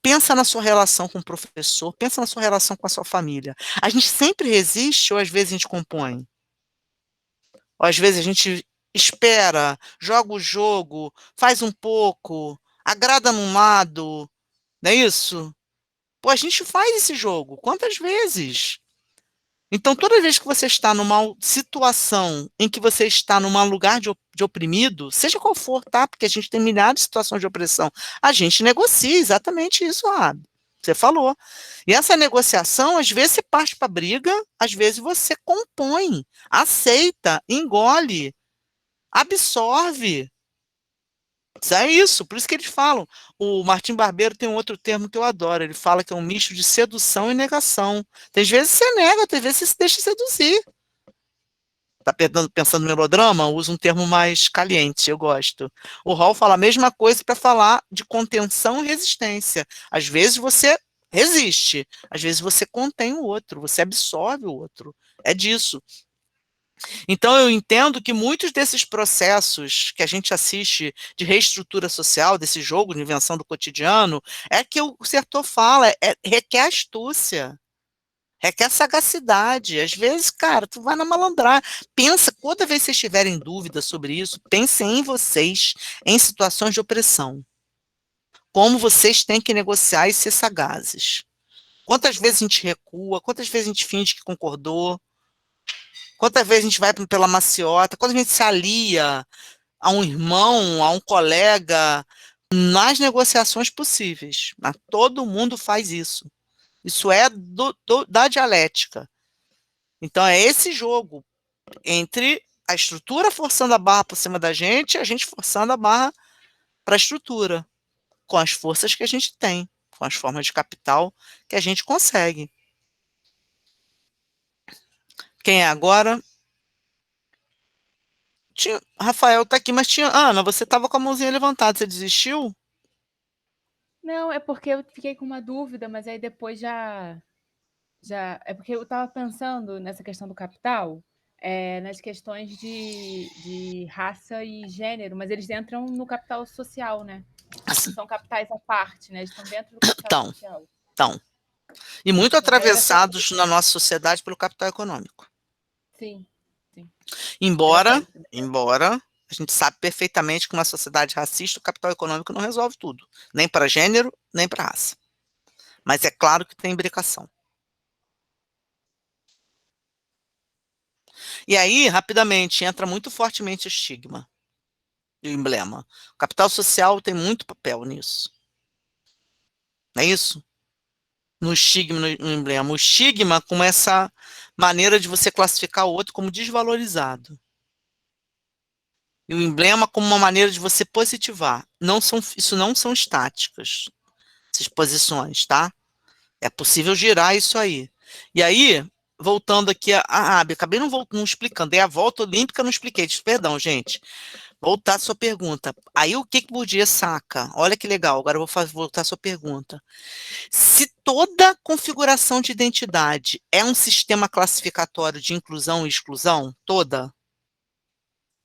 Pensa na sua relação com o professor, pensa na sua relação com a sua família. A gente sempre resiste ou às vezes a gente compõe? Ou às vezes a gente espera, joga o jogo, faz um pouco, agrada num lado, não é isso? Pô, a gente faz esse jogo, quantas vezes? Então, toda vez que você está numa situação em que você está num lugar de oprimido, seja qual for, tá? Porque a gente tem milhares de situações de opressão, a gente negocia exatamente isso, Rabi. Você falou. E essa negociação, às vezes, você parte para briga, às vezes você compõe, aceita, engole, absorve. É isso, por isso que eles falam. O Martim Barbeiro tem um outro termo que eu adoro. Ele fala que é um misto de sedução e negação. Tem vezes você nega, tem vezes você se deixa seduzir. Tá pensando no melodrama? Usa um termo mais caliente, eu gosto. O Hall fala a mesma coisa para falar de contenção e resistência. Às vezes você resiste, às vezes você contém o outro, você absorve o outro. É disso. Então, eu entendo que muitos desses processos que a gente assiste de reestrutura social, desse jogo de invenção do cotidiano, é que o Sertor fala, requer astúcia, requer sagacidade. Às vezes, cara, tu vai na malandragem. Pensa, toda vez que vocês tiverem dúvida sobre isso, pensem em vocês, em situações de opressão. Como vocês têm que negociar e ser sagazes. Quantas vezes a gente recua, quantas vezes a gente finge que concordou, quantas vezes a gente vai pela maciota, quando a gente se alia a um irmão, a um colega, nas negociações possíveis. Mas todo mundo faz isso. Isso é da dialética. Então, é esse jogo entre a estrutura forçando a barra por cima da gente e a gente forçando a barra para a estrutura, com as forças que a gente tem, com as formas de capital que a gente consegue. Quem é agora? Rafael está aqui, mas tinha. Ana, você estava com a mãozinha levantada, você desistiu? Não, é porque eu fiquei com uma dúvida, mas aí depois é porque eu estava pensando nessa questão do capital, nas questões de raça e gênero, mas eles entram no capital social, né? Assim, Não são capitais à parte, né? Eles estão dentro do capital então, social. então. E muito Mas aí era atravessados na nossa sociedade pelo capital econômico. Sim, sim. Embora a gente sabe perfeitamente que uma sociedade racista, o capital econômico não resolve tudo, nem para gênero, nem para raça. Mas é claro que tem imbricação. E aí, rapidamente, entra muito fortemente o estigma e o emblema. O capital social tem muito papel nisso. Não é isso? No estigma, no emblema. O estigma com essa maneira de você classificar o outro como desvalorizado. E o emblema como uma maneira de você positivar. Isso não são estáticas, essas posições, tá? É possível girar isso aí. E aí, voltando aqui acabei não explicando, dei a volta olímpica, não expliquei, perdão, gente. Voltar à sua pergunta. Aí o que Bourdieu saca? Olha que legal, agora eu vou voltar à sua pergunta. Se toda configuração de identidade é um sistema classificatório de inclusão e exclusão, toda,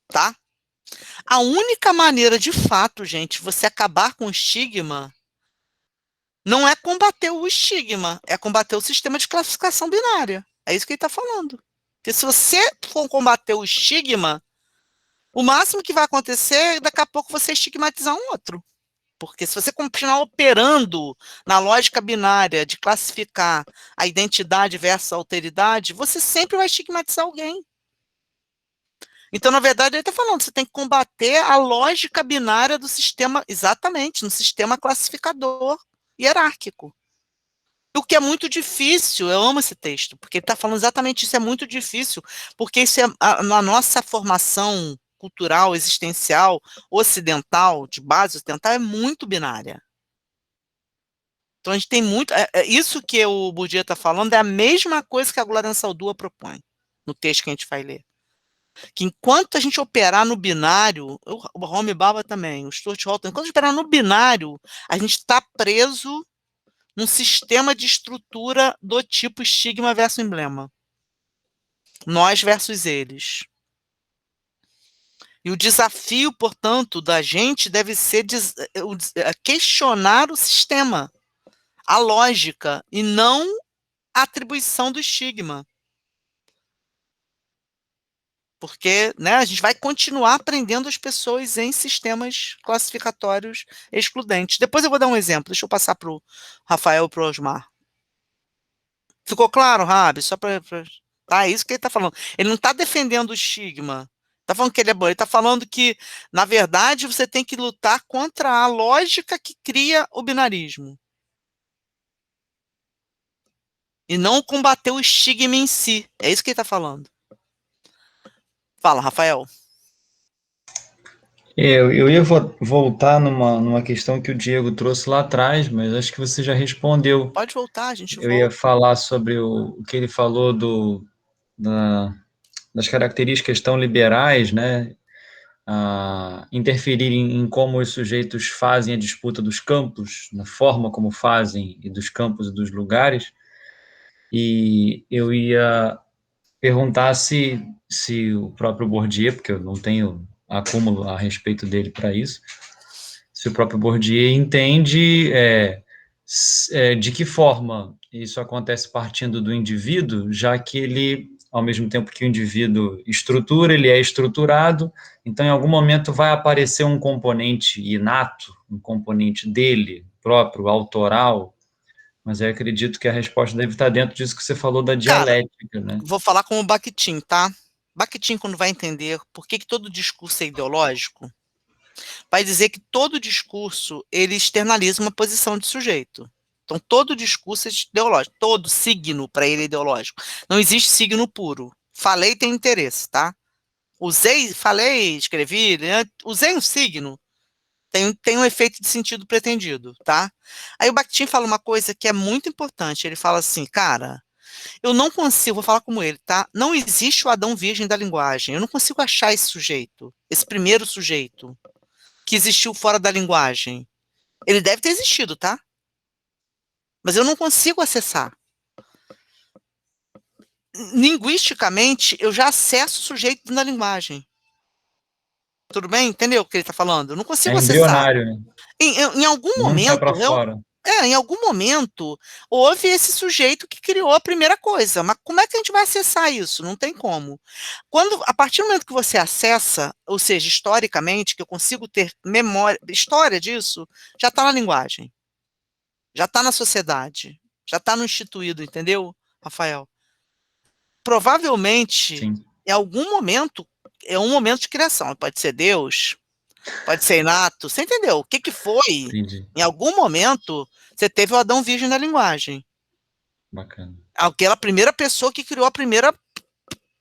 tá? A única maneira, de fato, gente, você acabar com o estigma não é combater o estigma, é combater o sistema de classificação binária. É isso que ele está falando. Porque se você for combater o estigma, o máximo que vai acontecer é daqui a pouco você estigmatizar um outro. Porque se você continuar operando na lógica binária de classificar a identidade versus a alteridade, você sempre vai estigmatizar alguém. Então, na verdade, ele está falando, você tem que combater a lógica binária do sistema, exatamente, no sistema classificador hierárquico. O que é muito difícil, eu amo esse texto, porque ele está falando exatamente isso, é muito difícil, porque isso é na nossa formação cultural, existencial, ocidental, de base ocidental, é muito binária. Então, a gente tem muito... isso que o Bourdieu está falando é a mesma coisa que a Glória Saldúa propõe, no texto que a gente vai ler. Que enquanto a gente operar no binário, o Homi Bhabha também, o Stuart Hall, enquanto a gente operar no binário, a gente está preso num sistema de estrutura do tipo estigma versus emblema. Nós versus eles. E o desafio, portanto, da gente deve ser questionar o sistema, a lógica, e não a atribuição do estigma. Porque, né, a gente vai continuar aprendendo as pessoas em sistemas classificatórios excludentes. Depois eu vou dar um exemplo. Deixa eu passar para o Rafael e para o Osmar. Ficou claro, Rabi? Só para... é isso que ele está falando. Ele não está defendendo o estigma. Está falando que ele é bom. Ele está falando que, na verdade, você tem que lutar contra a lógica que cria o binarismo. E não combater o estigma em si. É isso que ele está falando. Fala, Rafael. Eu ia voltar numa questão que o Diego trouxe lá atrás, mas acho que você já respondeu. Pode voltar, a gente volta. Eu ia falar sobre o que ele falou das características tão liberais, né? Interferir em como os sujeitos fazem a disputa dos campos, na forma como fazem, e dos campos e dos lugares. E eu ia perguntar se o próprio Bourdieu, porque eu não tenho acúmulo a respeito dele para isso, se o próprio Bourdieu entende de que forma isso acontece partindo do indivíduo, já que ele, ao mesmo tempo que o indivíduo estrutura, ele é estruturado, então em algum momento vai aparecer um componente inato, um componente dele próprio, autoral, mas eu acredito que a resposta deve estar dentro disso que você falou da dialética, né? Vou falar com o Bakhtin, tá? Bakhtin, quando vai entender por que todo discurso é ideológico, vai dizer que todo discurso, ele externaliza uma posição de sujeito. Então, todo discurso é ideológico. Todo signo, para ele, é ideológico. Não existe signo puro. Falei, tem interesse, tá? Falei, escrevi, né? Usei um signo, tem um efeito de sentido pretendido, tá? Aí o Bakhtin fala uma coisa que é muito importante. Ele fala assim, cara, eu não consigo, vou falar como ele, tá? Não existe o Adão virgem da linguagem. Eu não consigo achar esse sujeito, esse primeiro sujeito, que existiu fora da linguagem. Ele deve ter existido, tá? Mas eu não consigo acessar. Linguisticamente, eu já acesso o sujeito na linguagem. Tudo bem? Entendeu o que ele está falando? Eu não consigo acessar. embrionário, né? Em algum Não sai para momento, fora. em algum momento, houve esse sujeito que criou a primeira coisa. Mas como é que a gente vai acessar isso? Não tem como. A partir do momento que você acessa, ou seja, historicamente, que eu consigo ter memória, história disso, já está na linguagem. Já está na sociedade. Já está no instituído, entendeu, Rafael? Provavelmente, Sim. em algum momento, é um momento de criação. Pode ser Deus, pode ser inato. Você entendeu? O que foi? Entendi. Em algum momento, você teve o Adão Virgem da linguagem. Bacana. Aquela primeira pessoa que criou a primeira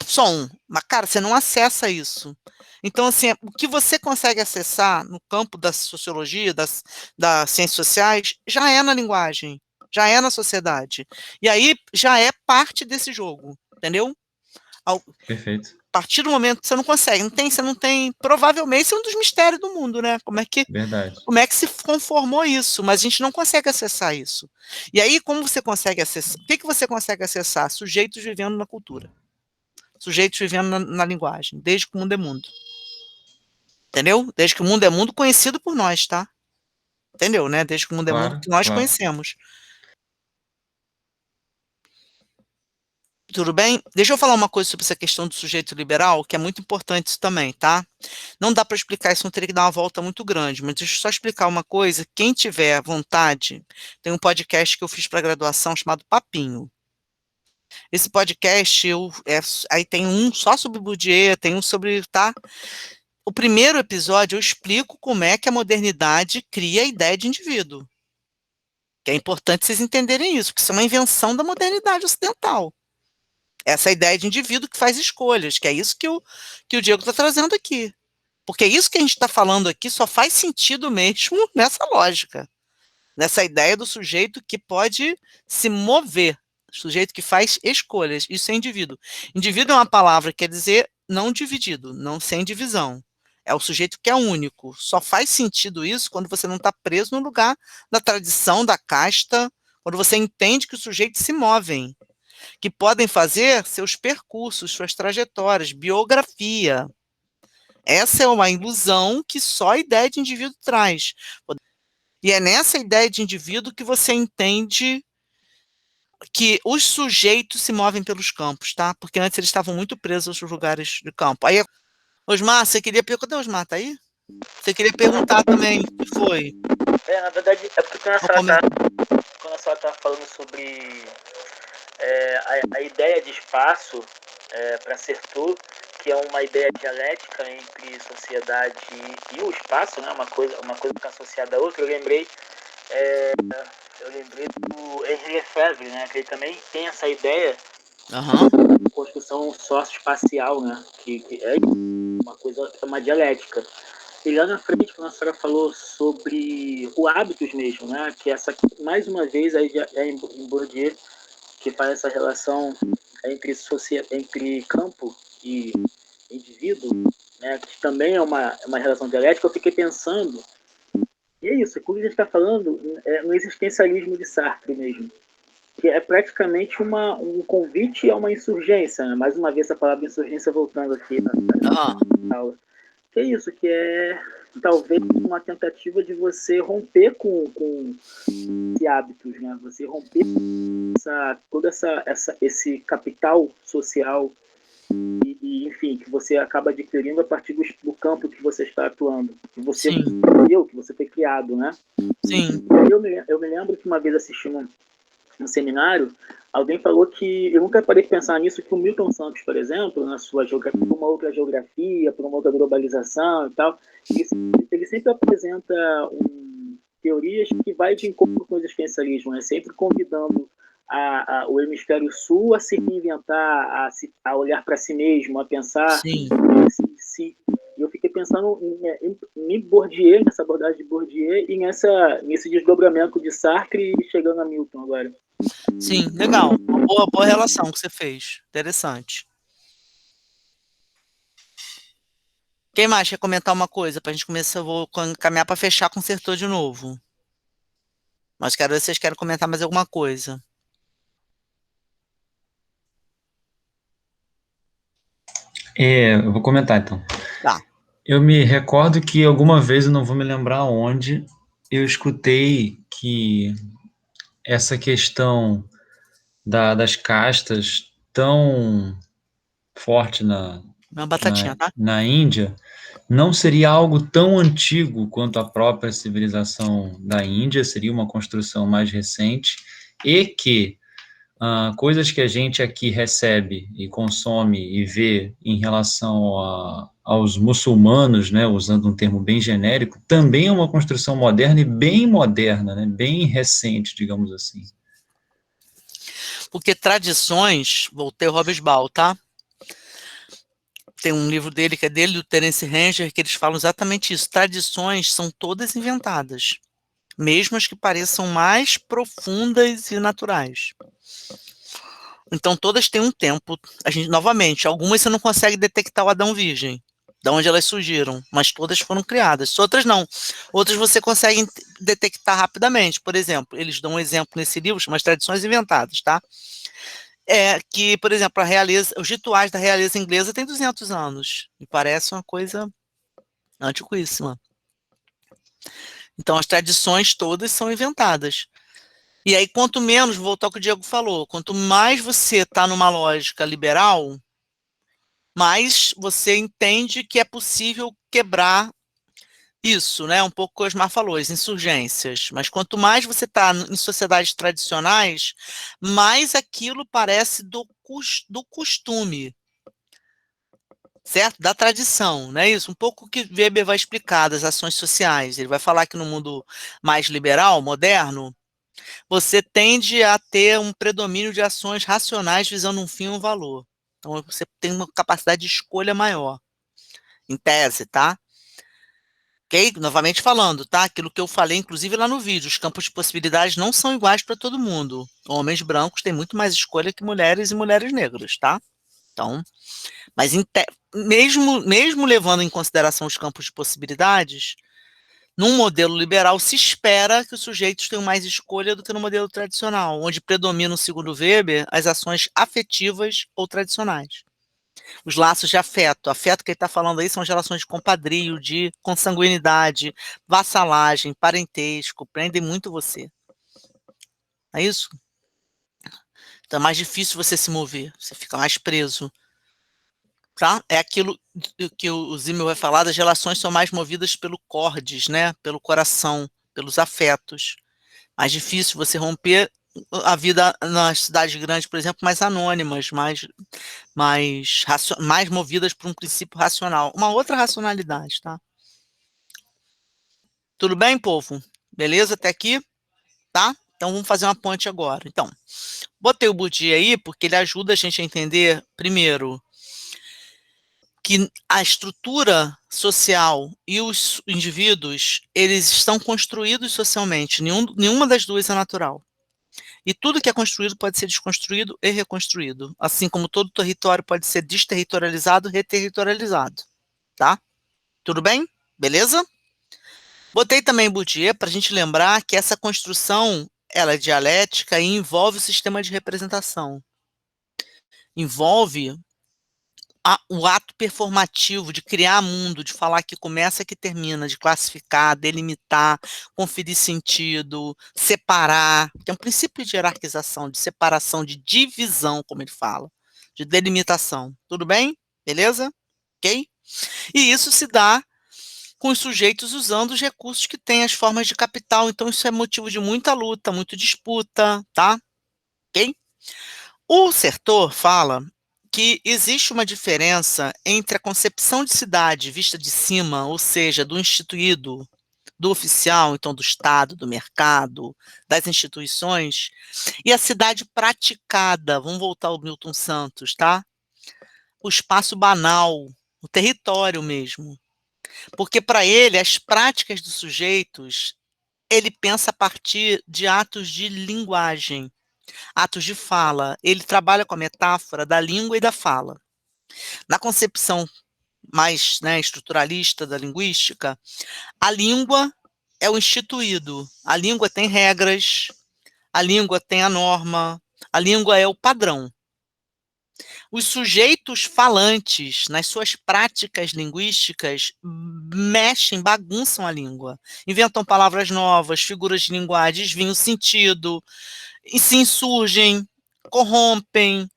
som. Mas, cara, você não acessa isso. Então, assim, o que você consegue acessar no campo da sociologia, das ciências sociais, já é na linguagem, já é na sociedade. E aí, já é parte desse jogo, entendeu? Perfeito. A partir do momento que você não consegue, você não tem, provavelmente, isso é um dos mistérios do mundo, né? Verdade. Como é que se conformou isso? Mas a gente não consegue acessar isso. E aí, como você consegue acessar? O que você consegue acessar? Sujeitos vivendo na cultura. Sujeitos vivendo na linguagem, desde que o mundo é mundo. Entendeu? Desde que o mundo é mundo, conhecido por nós, tá? Entendeu, né? Desde que o mundo é mundo, que nós conhecemos. Tudo bem? Deixa eu falar uma coisa sobre essa questão do sujeito liberal, que é muito importante isso também, tá? Não dá para explicar isso, não teria que dar uma volta muito grande, mas deixa eu só explicar uma coisa. Quem tiver vontade, tem um podcast que eu fiz para graduação chamado Papinho. Esse podcast, aí tem um só sobre Bourdieu, tem um sobre, tá? O primeiro episódio eu explico como é que a modernidade cria a ideia de indivíduo. Que é importante vocês entenderem isso, porque isso é uma invenção da modernidade ocidental. Essa ideia de indivíduo que faz escolhas, que é isso que o Diego está trazendo aqui. Porque isso que a gente está falando aqui só faz sentido mesmo nessa lógica. Nessa ideia do sujeito que pode se mover. Sujeito que faz escolhas. Isso é indivíduo. Indivíduo é uma palavra que quer dizer não dividido, não sem divisão. É o sujeito que é único. Só faz sentido isso quando você não está preso no lugar da tradição, da casta, quando você entende que os sujeitos se movem, que podem fazer seus percursos, suas trajetórias, biografia. Essa é uma ilusão que só a ideia de indivíduo traz. E é nessa ideia de indivíduo que você entende que os sujeitos se movem pelos campos, tá? Porque antes eles estavam muito presos aos lugares de campo. Aí, Osmar, você queria perguntar? Cadê o Osmar? Tá aí? Você queria perguntar também o que foi? Na verdade, é porque quando a senhora tá falando sobre a ideia de espaço para Sertô, que é uma ideia dialética entre sociedade e o espaço, né? Uma coisa que é associada a outra. Eu lembrei do Henri Lefebvre, né? Que ele também tem essa ideia de construção socioespacial, né? Que é uma dialética. E lá na frente, quando a senhora falou sobre o hábitos mesmo, né? Que mais uma vez, aí é em Bourdieu, que faz essa relação entre campo e indivíduo, né, que também é uma relação dialética. Eu fiquei pensando, e é isso, quando a gente está falando no existencialismo de Sartre mesmo, que é praticamente um convite a uma insurgência, né? Mais uma vez a palavra insurgência voltando aqui na aula. Que é isso, que é talvez uma tentativa de você romper com esses hábitos, né? Você romper esse capital social e, enfim, que você acaba adquirindo a partir do campo que você está atuando, que você que você foi criado, né? Sim. Eu me lembro que uma vez assistindo um seminário, alguém falou que, eu nunca parei de pensar nisso, que o Milton Santos, por exemplo, na sua geografia, por uma outra geografia, por uma outra globalização e tal, ele sempre apresenta teorias que vai de encontro com o existencialismo, né? Sempre convidando o hemisfério sul a se reinventar, a olhar para si mesmo, a pensar si. E eu fiquei pensando em Bourdieu, nessa abordagem de Bourdieu, e nesse desdobramento de Sartre e chegando a Milton agora. Sim, legal. Uma boa relação que você fez. Interessante. Quem mais quer comentar uma coisa? Para a gente começar, eu vou caminhar para fechar com o Sertô de novo. Mas quero ver se vocês querem comentar mais alguma coisa. Eu vou comentar, então. Tá. Eu me recordo que alguma vez, eu não vou me lembrar onde, eu escutei que essa questão das castas tão forte Uma batatinha, tá? na Índia não seria algo tão antigo quanto a própria civilização da Índia, seria uma construção mais recente, e que coisas que a gente aqui recebe e consome e vê em relação aos muçulmanos, né, usando um termo bem genérico, também é uma construção moderna e bem moderna, né, bem recente, digamos assim. Porque tradições, voltei ao Hobsbawm, tá? Tem um livro dele, que é dele, do Terence Ranger, que eles falam exatamente isso. Tradições são todas inventadas, mesmo as que pareçam mais profundas e naturais. Então, todas têm um tempo. A gente, novamente, algumas você não consegue detectar o Adão Virgem, de onde elas surgiram, mas todas foram criadas. Outras não. Outras você consegue detectar rapidamente. Por exemplo, eles dão um exemplo nesse livro, chama As Tradições Inventadas, tá? Que, por exemplo, os rituais da realeza inglesa têm 200 anos. Me parece uma coisa antiquíssima. Então, as tradições todas são inventadas. E aí, quanto menos, vou voltar ao que o Diego falou, quanto mais você está numa lógica liberal, mais você entende que é possível quebrar isso, né? Um pouco o que o Osmar falou, as insurgências. Mas quanto mais você está em sociedades tradicionais, mais aquilo parece do costume, certo? Da tradição, não é isso? Um pouco o que Weber vai explicar das ações sociais. Ele vai falar que no mundo mais liberal, moderno, você tende a ter um predomínio de ações racionais visando um fim e um valor. Então, você tem uma capacidade de escolha maior, em tese, tá? Ok? Novamente falando, tá? Aquilo que eu falei, inclusive lá no vídeo, os campos de possibilidades não são iguais para todo mundo. Homens brancos têm muito mais escolha que mulheres e mulheres negras, tá? Então, mas mesmo levando em consideração os campos de possibilidades, num modelo liberal se espera que os sujeitos tenham mais escolha do que no modelo tradicional, onde predominam, segundo Weber, as ações afetivas ou tradicionais. Os laços de afeto. Afeto que ele está falando aí são as relações de compadrio, de consanguinidade, vassalagem, parentesco, prendem muito você. É isso? Então é mais difícil você se mover, você fica mais preso. Tá? É aquilo que o Zimmel vai falar, das relações são mais movidas pelo cordis, né? Pelo coração, pelos afetos. Mais difícil você romper a vida nas cidades grandes, por exemplo, mais anônimas, mais movidas por um princípio racional. Uma outra racionalidade, tá? Tudo bem, povo? Beleza até aqui? Tá? Então vamos fazer uma ponte agora. Então, botei o Bourdieu aí porque ele ajuda a gente a entender, primeiro, que a estrutura social e os indivíduos, eles estão construídos socialmente. Nenhuma das duas é natural. E tudo que é construído pode ser desconstruído e reconstruído. Assim como todo território pode ser desterritorializado e reterritorializado. Tá? Tudo bem? Beleza? Botei também Bourdieu para a gente lembrar que essa construção ela é dialética e envolve o sistema de representação. Envolve o ato performativo de criar mundo, de falar que começa e que termina, de classificar, delimitar, conferir sentido, separar. Tem um princípio de hierarquização, de separação, de divisão, como ele fala, de delimitação. Tudo bem? Beleza? Ok? E isso se dá com os sujeitos usando os recursos que têm as formas de capital. Então, isso é motivo de muita luta, muita disputa, tá? Ok? O Sertor fala que existe uma diferença entre a concepção de cidade vista de cima, ou seja, do instituído, do oficial, então do Estado, do mercado, das instituições, e a cidade praticada, vamos voltar ao Milton Santos, tá? O espaço banal, o território mesmo. Porque para ele, as práticas dos sujeitos, ele pensa a partir de atos de linguagem, atos de fala. Ele trabalha com a metáfora da língua e da fala. Na concepção mais, né, estruturalista da linguística, a língua é o instituído. A língua tem regras, a língua tem a norma, a língua é o padrão. Os sujeitos falantes, nas suas práticas linguísticas, mexem, bagunçam a língua. Inventam palavras novas, figuras de linguagem, desviam o sentido, e se insurgem, corrompem,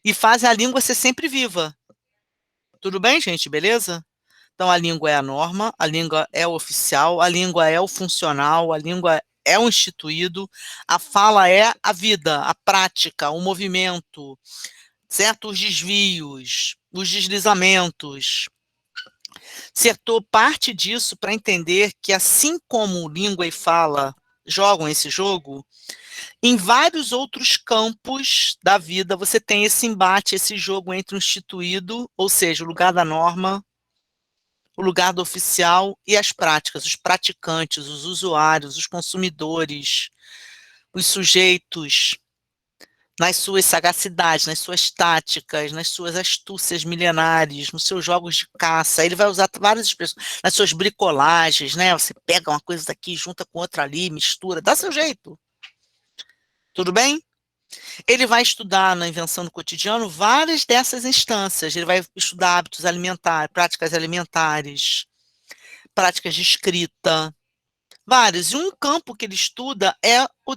e fazem a língua ser sempre viva. Tudo bem, gente? Beleza? Então, a língua é a norma, a língua é o oficial, a língua é o funcional, a língua é o instituído, a fala é a vida, a prática, o movimento, certo? Os desvios, os deslizamentos. Certou parte disso para entender que, assim como língua e fala jogam esse jogo, em vários outros campos da vida você tem esse embate, esse jogo entre o instituído, ou seja, o lugar da norma, o lugar do oficial e as práticas, os praticantes, os usuários, os consumidores, os sujeitos, nas suas sagacidades, nas suas táticas, nas suas astúcias milenares, nos seus jogos de caça. Ele vai usar várias expressões, nas suas bricolagens, né? Você pega uma coisa daqui, junta com outra ali, mistura, dá seu jeito. Tudo bem? Ele vai estudar na invenção do cotidiano várias dessas instâncias. Ele vai estudar hábitos alimentares, práticas alimentares, práticas de escrita, vários. E um campo que ele estuda é o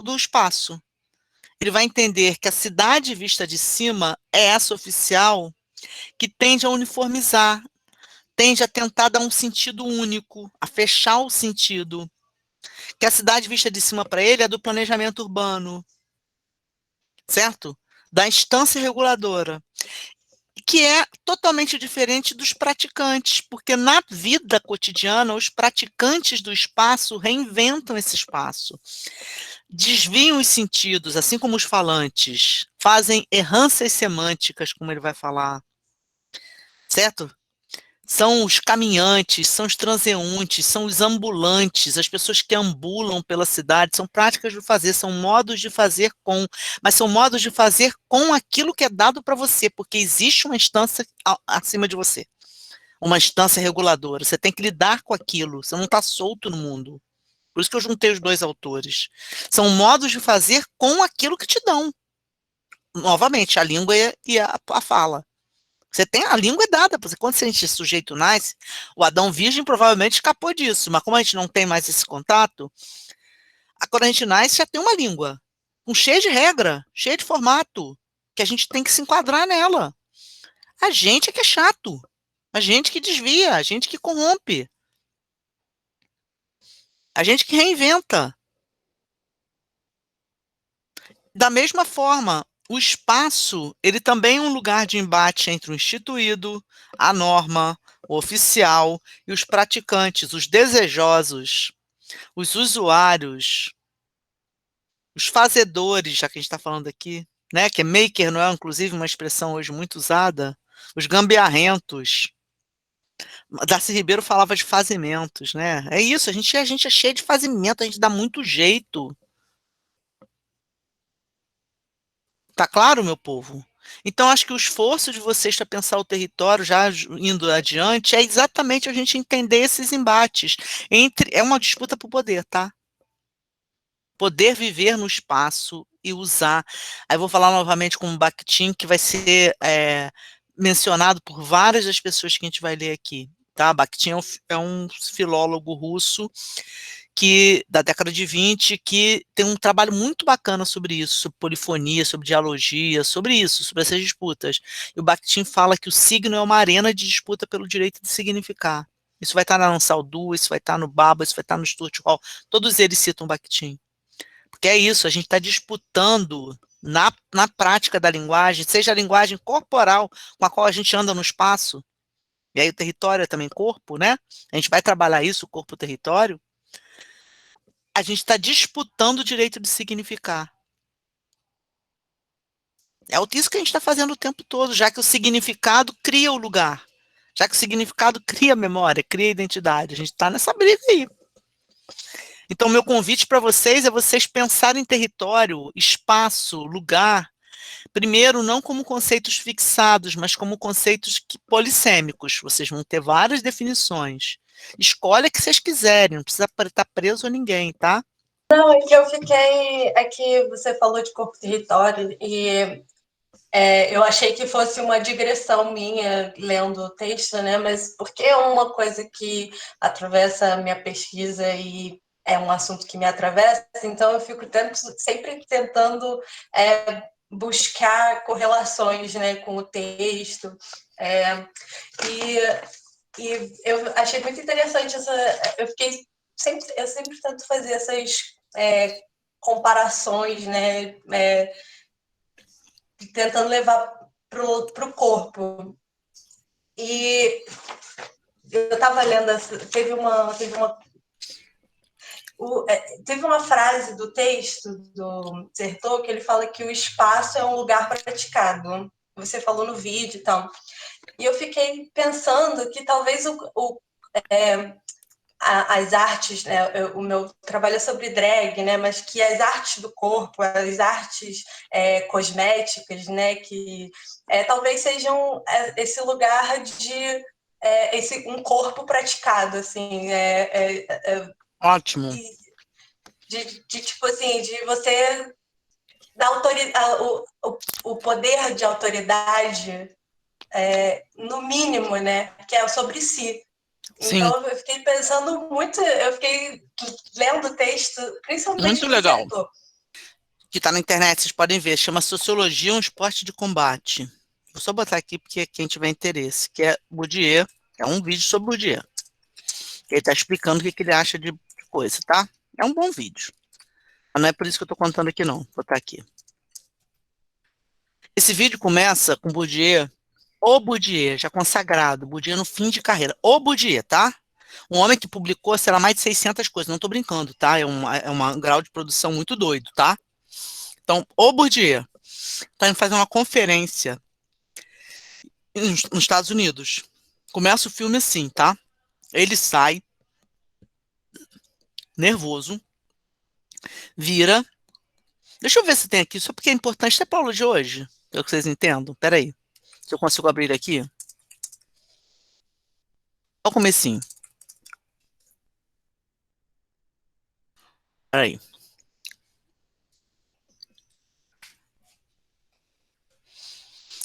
do espaço. Ele vai entender que a cidade vista de cima é essa oficial que tende a uniformizar, tende a tentar dar um sentido único, a fechar o sentido. Que a cidade vista de cima para ele é do planejamento urbano, certo? Da instância reguladora, que é totalmente diferente dos praticantes, porque na vida cotidiana os praticantes do espaço reinventam esse espaço. Desviam os sentidos, assim como os falantes, fazem errâncias semânticas, como ele vai falar, certo? São os caminhantes, são os transeuntes, são os ambulantes, as pessoas que ambulam pela cidade, são práticas de fazer, são modos de fazer com, mas são modos de fazer com aquilo que é dado para você, porque existe uma instância acima de você, uma instância reguladora, você tem que lidar com aquilo, você não está solto no mundo. Por isso que eu juntei os dois autores. São modos de fazer com aquilo que te dão. Novamente, a língua e a fala. Você tem, a língua é dada, porque quando esse sujeito nasce, o Adão Virgem provavelmente escapou disso, mas como a gente não tem mais esse contato, quando a gente nasce já tem uma língua, cheia de regra, cheia de formato, que a gente tem que se enquadrar nela. A gente é que é chato, a gente que desvia, a gente que corrompe. A gente que reinventa. Da mesma forma, o espaço, ele também é um lugar de embate entre o instituído, a norma, o oficial e os praticantes, os desejosos, os usuários, os fazedores, já que a gente está falando aqui, né? Que maker não é, inclusive, uma expressão hoje muito usada, os gambiarrentos. Darcy Ribeiro falava de fazimentos, né? É isso, a gente é cheio de fazimento, a gente dá muito jeito. Tá claro, meu povo? Então, acho que o esforço de vocês para pensar o território, já indo adiante, é exatamente a gente entender esses embates. É uma disputa por poder, tá? Poder viver no espaço e usar. Aí eu vou falar novamente com o Bakhtin, que vai ser mencionado por várias das pessoas que a gente vai ler aqui. Tá? Bakhtin é um filólogo russo da década de 20, que tem um trabalho muito bacana sobre isso, sobre polifonia, sobre dialogia, sobre isso, sobre essas disputas. E o Bakhtin fala que o signo é uma arena de disputa pelo direito de significar. Isso vai estar na Ansaldu, isso vai estar no Baba, isso vai estar no Stuart Hall. Todos eles citam Bakhtin. Porque é isso, a gente está disputando na prática da linguagem, seja a linguagem corporal com a qual a gente anda no espaço, e aí o território é também corpo, né? A gente vai trabalhar isso, o corpo-território. A gente está disputando o direito de significar. É isso que a gente está fazendo o tempo todo, já que o significado cria o lugar, já que o significado cria a memória, cria a identidade. A gente está nessa briga aí. Então, meu convite para vocês é vocês pensarem em território, espaço, lugar, primeiro, não como conceitos fixados, mas como conceitos polissêmicos. Vocês vão ter várias definições. Escolhe o que vocês quiserem, não precisa estar preso a ninguém, tá? Não, é que eu fiquei... É que você falou de corpo-território e eu achei que fosse uma digressão minha lendo o texto, né? Mas porque é uma coisa que atravessa a minha pesquisa e é um assunto que me atravessa, então eu fico sempre tentando buscar correlações, né, com o texto. E eu achei muito interessante eu sempre tento fazer essas comparações, né, tentando levar pro corpo. E eu estava lendo, teve uma frase do texto do Certeau que ele fala que o espaço é um lugar praticado. Você falou no vídeo e tal. E eu fiquei pensando que talvez as artes, né, o meu trabalho é sobre drag, né, mas que as artes do corpo, as artes cosméticas, né, que talvez sejam esse lugar de um corpo praticado, assim, Ótimo. Tipo assim, de você dar o poder de autoridade, no mínimo, né, que é sobre si. Sim. Então eu fiquei pensando muito, eu fiquei lendo o texto, principalmente muito do legal. Certeau. Que está na internet, vocês podem ver, chama Sociologia, um esporte de combate. Vou só botar aqui porque quem tiver interesse, que é Bourdieu, é um vídeo sobre Bourdieu. Ele está explicando o que ele acha de coisa, tá? É um bom vídeo. Mas não é por isso que eu estou contando aqui não, vou botar aqui. Esse vídeo começa com Bourdieu, o Bourdieu, já consagrado, Bourdieu no fim de carreira. O Bourdieu, tá? Um homem que publicou, sei lá, mais de 600 coisas, não estou brincando, tá? É um grau de produção muito doido, tá? Então, o Bourdieu está indo fazer uma conferência nos Estados Unidos. Começa o filme assim, tá? Ele sai nervoso, vira. Deixa eu ver se tem aqui, só porque é importante até para a aula de hoje, pelo que vocês entendam. Pera aí, se eu consigo abrir aqui. Olha o comecinho. Pera aí.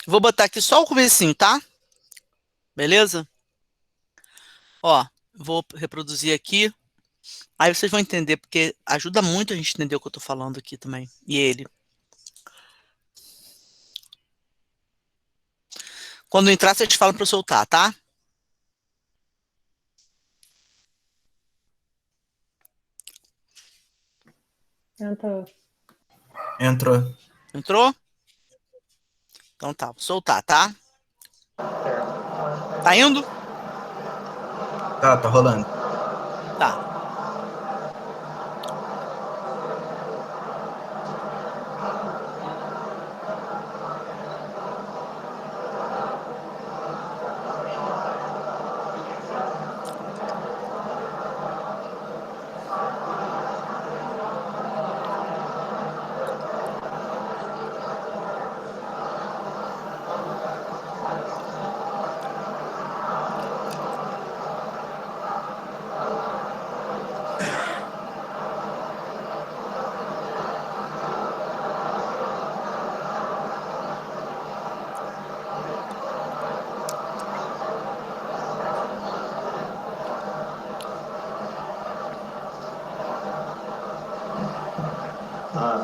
Vou botar aqui só o comecinho, tá? Beleza? Ó, vou reproduzir aqui. Aí vocês vão entender, porque ajuda muito a gente entender o que eu tô falando aqui também. E ele. Quando entrar, vocês falam para eu soltar, tá? Entrou. Entrou. Entrou? Então tá, vou soltar, tá? Tá indo? Tá rolando. Tá.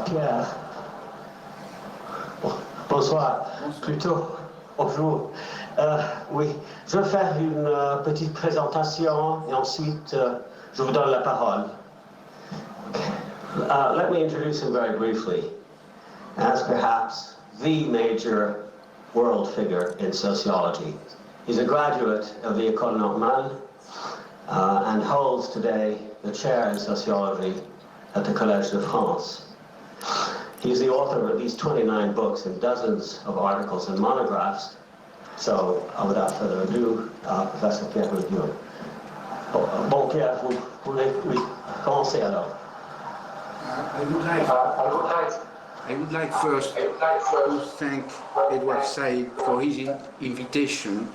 Pierre. Bonsoir. Plutôt, bonjour. Oui, je vais faire une petite présentation et ensuite je vous donne la parole. Let me introduce him very briefly as perhaps the major world figure in sociology. He's a graduate of the École Normale and holds today the chair in sociology at the Collège de France. He's the author of at least 29 books and dozens of articles and monographs. So, without further ado, Professor Pierre Bourdieu. Bon, Pierre, vous voulez commencer alors? I would like first to thank Edward Said for his invitation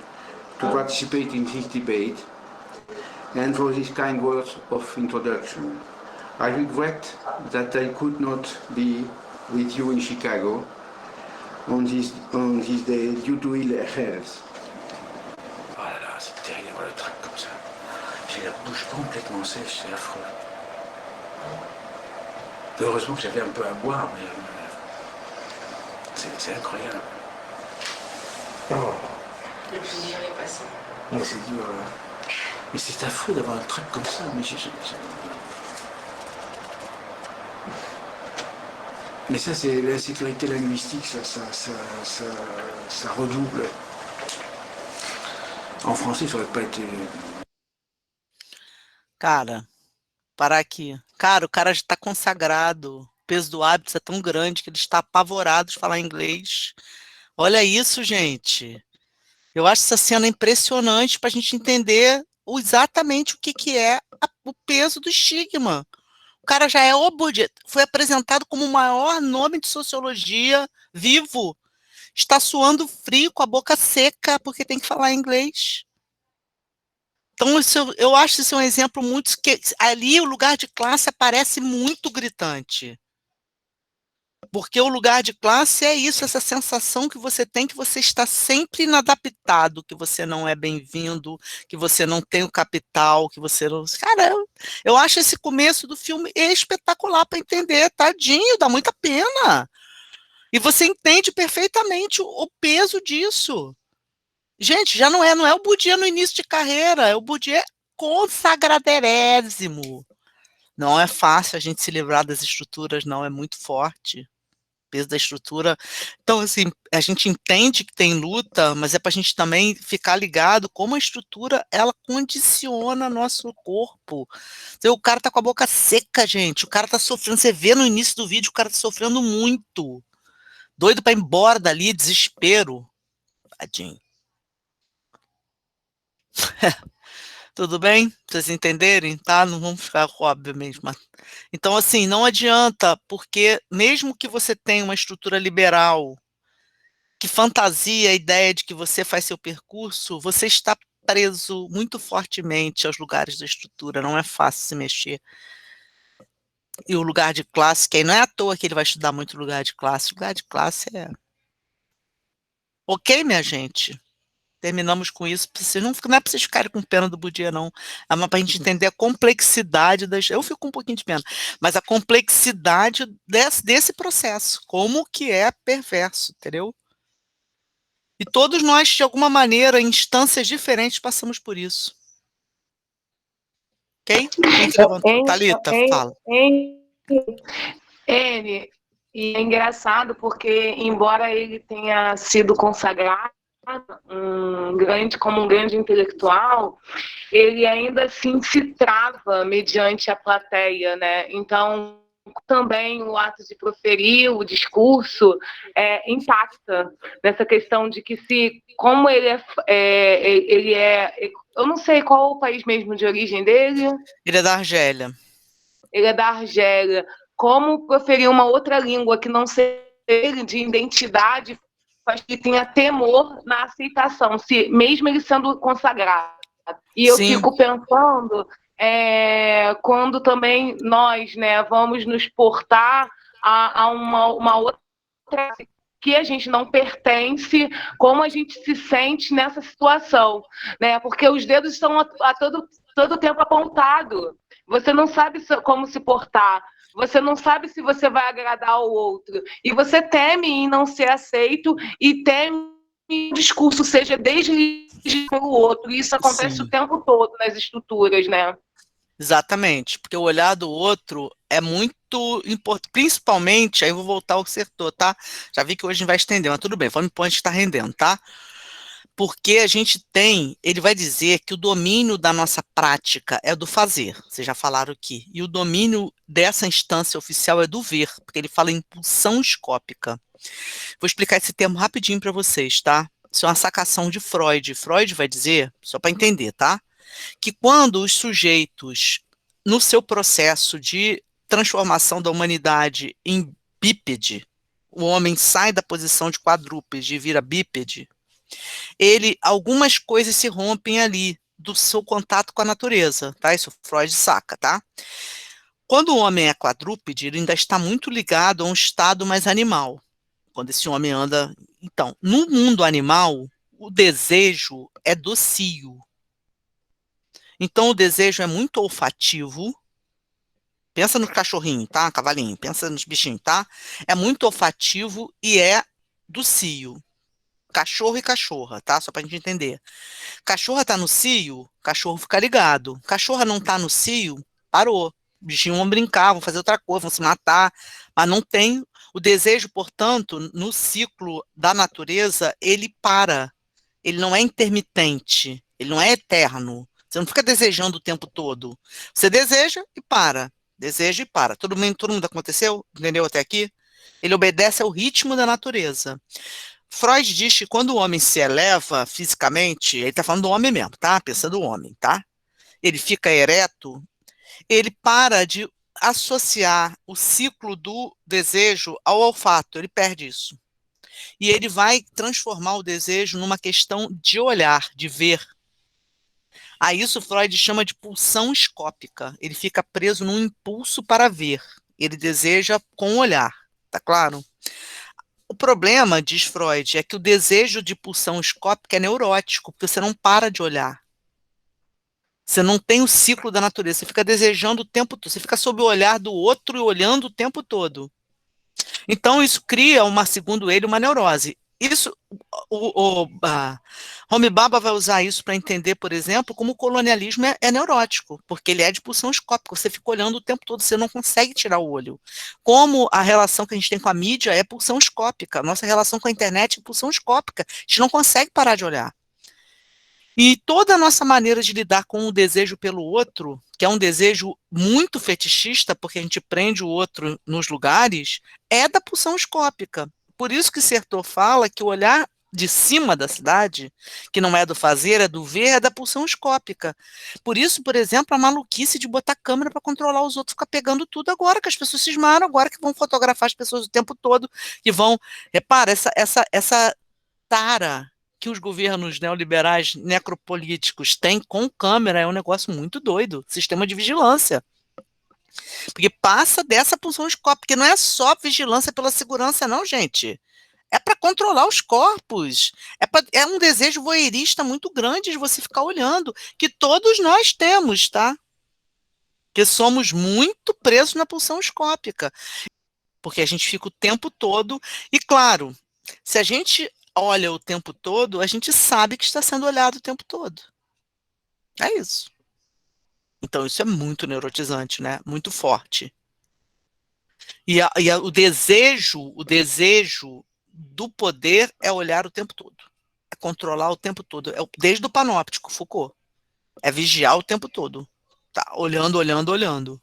to participate in this debate. and for these kind words of introduction. I regret that I could not be with you in Chicago on this day due to ill health. Oh là là, c'est terrible d'avoir le trac comme ça. J'ai la bouche complètement sèche, c'est affreux. Heureusement que j'avais un peu à boire, mais c'est incroyable. Oh. Le plaisir est passé. Mais c'est dur. Mais c'est affreux d'avoir un trac comme ça. Mais ça, c'est l'insécurité linguistique, ça redouble. En français, ça aurait pas été... Cara, parar aqui. Cara, o cara já está consagrado. O peso do hábito é tão grande que ele está apavorado de falar inglês. Olha isso, gente. Eu acho essa cena impressionante para a gente entender exatamente o que é o peso do estigma. O cara já é foi apresentado como o maior nome de sociologia vivo. Está suando frio, com a boca seca, porque tem que falar inglês. Então, eu acho esse um exemplo muito... que ali o lugar de classe aparece muito gritante. Porque o lugar de classe é isso, essa sensação que você tem que você está sempre inadaptado, que você não é bem-vindo, que você não tem o capital, que você não... Cara, eu acho esse começo do filme espetacular para entender, tadinho, dá muita pena. E você entende perfeitamente o peso disso. Gente, já não é o Bourdieu no início de carreira, é o Bourdieu consagradérésimo. Não é fácil a gente se livrar das estruturas, não, é muito forte. Peso da estrutura. Então, assim, a gente entende que tem luta, mas é para a gente também ficar ligado como a estrutura, ela condiciona nosso corpo. Então, o cara tá com a boca seca, gente, o cara tá sofrendo, você vê no início do vídeo, o cara tá sofrendo muito. Doido para ir embora dali, desespero. Tadinho. Tudo bem? Pra vocês entenderem, tá? Não vamos ficar obviamente. Mas... Então, assim, não adianta, porque mesmo que você tenha uma estrutura liberal que fantasia a ideia de que você faz seu percurso, você está preso muito fortemente aos lugares da estrutura, não é fácil se mexer. E o lugar de classe, que aí não é à toa que ele vai estudar muito lugar de classe é... Ok, minha gente? Terminamos com isso. Não é para vocês ficarem com pena do Bourdieu, não. É para a gente entender a complexidade das... Eu fico com um pouquinho de pena, mas a complexidade desse processo, como que é perverso, entendeu? E todos nós, de alguma maneira, em instâncias diferentes, passamos por isso. Ok? Quem que levantou? Thalita, fala. Ele, e é engraçado porque, embora ele tenha sido consagrado como um grande intelectual, ele ainda assim se trava mediante a plateia, né? Então, também o ato de proferir o discurso impacta nessa questão de que como ele é, eu não sei qual o país mesmo de origem dele. Ele é da Argélia. Ele é da Argélia. Como proferir uma outra língua que não seja de identidade faz que tenha temor na aceitação, mesmo ele sendo consagrado. E eu fico pensando, quando também nós, né, vamos nos portar a uma outra que a gente não pertence, como a gente se sente nessa situação, né? Porque os dedos estão a todo tempo apontados. Você não sabe como se portar. Você não sabe se você vai agradar ao outro. E você teme em não ser aceito e teme que o discurso seja deslegitimado pelo outro. E isso acontece o tempo todo nas estruturas, né? Exatamente, porque o olhar do outro é muito importante, principalmente, aí eu vou voltar ao setor, tá? Já vi que hoje a gente vai estender, mas tudo bem, vamos pôr onde está rendendo, tá? Porque a gente ele vai dizer que o domínio da nossa prática é do fazer, vocês já falaram aqui, e o domínio dessa instância oficial é do ver, porque ele fala em pulsão escópica. Vou explicar esse termo rapidinho para vocês, tá? Isso é uma sacação de Freud. Freud vai dizer, só para entender, tá? Que quando os sujeitos, no seu processo de transformação da humanidade em bípede, o homem sai da posição de quadrúpede e vira bípede, algumas coisas se rompem ali, do seu contato com a natureza, tá? Isso Freud saca, tá? Quando o homem é quadrúpede, ele ainda está muito ligado a um estado mais animal. Quando esse homem anda... Então, no mundo animal, o desejo é docio. Então, o desejo é muito olfativo. Pensa no cachorrinho, tá? Cavalinho. Pensa nos bichinhos, tá? É muito olfativo e é docio. Cachorro e cachorra, tá? Só pra gente entender. Cachorra tá no cio, cachorro fica ligado. Cachorra não tá no cio, parou. Bichinho vão brincar, vão fazer outra coisa, vão se matar. Mas não tem... O desejo, portanto, no ciclo da natureza, ele para. Ele não é intermitente. Ele não é eterno. Você não fica desejando o tempo todo. Você deseja e para. Deseja e para. Todo mundo aconteceu? Entendeu até aqui? Ele obedece ao ritmo da natureza. Freud diz que quando o homem se eleva fisicamente, ele está falando do homem mesmo, tá? Pensando no homem, tá? Ele fica ereto, ele para de associar o ciclo do desejo ao olfato, ele perde isso. E ele vai transformar o desejo numa questão de olhar, de ver. A isso Freud chama de pulsão escópica. Ele fica preso num impulso para ver. Ele deseja com o olhar, tá claro? O problema, diz Freud, é que o desejo de pulsão escópica é neurótico, porque você não para de olhar. Você não tem o ciclo da natureza, você fica desejando o tempo todo, você fica sob o olhar do outro e olhando o tempo todo. Então, isso cria, segundo ele, uma neurose. Isso, Homi Bhabha vai usar isso para entender, por exemplo, como o colonialismo é neurótico, porque ele é de pulsão escópica, você fica olhando o tempo todo, você não consegue tirar o olho. Como a relação que a gente tem com a mídia é pulsão escópica, nossa relação com a internet é pulsão escópica, a gente não consegue parar de olhar. E toda a nossa maneira de lidar com o desejo pelo outro, que é um desejo muito fetichista, porque a gente prende o outro nos lugares, é da pulsão escópica. Por isso que Sertor fala que o olhar de cima da cidade, que não é do fazer, é do ver, é da pulsão escópica. Por isso, por exemplo, a maluquice de botar câmera para controlar os outros, ficar pegando tudo agora, que as pessoas cismaram, agora que vão fotografar as pessoas o tempo todo, que vão... Repara, essa tara que os governos neoliberais necropolíticos têm com câmera é um negócio muito doido, sistema de vigilância. Porque passa dessa pulsão escópica, porque não é só vigilância pela segurança não, gente. É para controlar os corpos. É um desejo voyeurista muito grande de você ficar olhando, que todos nós temos, tá? Que somos muito presos na pulsão escópica. Porque a gente fica o tempo todo... E, claro, se a gente olha o tempo todo, a gente sabe que está sendo olhado o tempo todo. É isso. Então, isso é muito neurotizante, né? Muito forte. E o desejo do poder é olhar o tempo todo. É controlar o tempo todo. Desde o panóptico, Foucault. É vigiar o tempo todo. Tá? Olhando, olhando, olhando.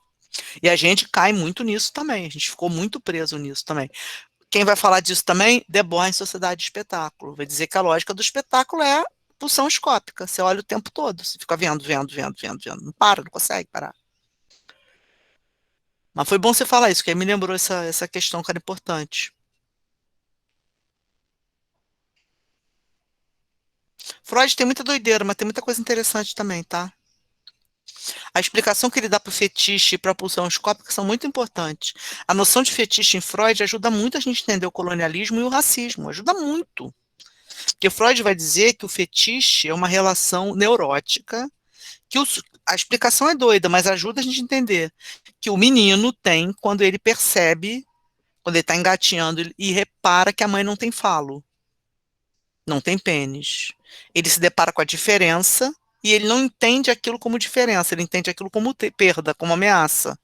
E a gente cai muito nisso também. A gente ficou muito preso nisso também. Quem vai falar disso também? Debord em Sociedade de Espetáculo. Vai dizer que a lógica do espetáculo é pulsão escópica. Você olha o tempo todo. Você fica vendo, vendo, vendo, vendo, vendo. Não para, não consegue parar. Mas foi bom você falar isso, que aí me lembrou essa questão que era importante. Freud tem muita doideira, mas tem muita coisa interessante também, tá? A explicação que ele dá para o fetiche e para a pulsão escópica são muito importantes. A noção de fetiche em Freud ajuda muito a gente entender o colonialismo e o racismo. Ajuda muito. Porque Freud vai dizer que o fetiche é uma relação neurótica, que a explicação é doida, mas ajuda a gente a entender que o menino tem quando ele percebe, quando ele está engatinhando e repara que a mãe não tem falo, não tem pênis. Ele se depara com a diferença e ele não entende aquilo como diferença, ele entende aquilo como perda, como ameaça.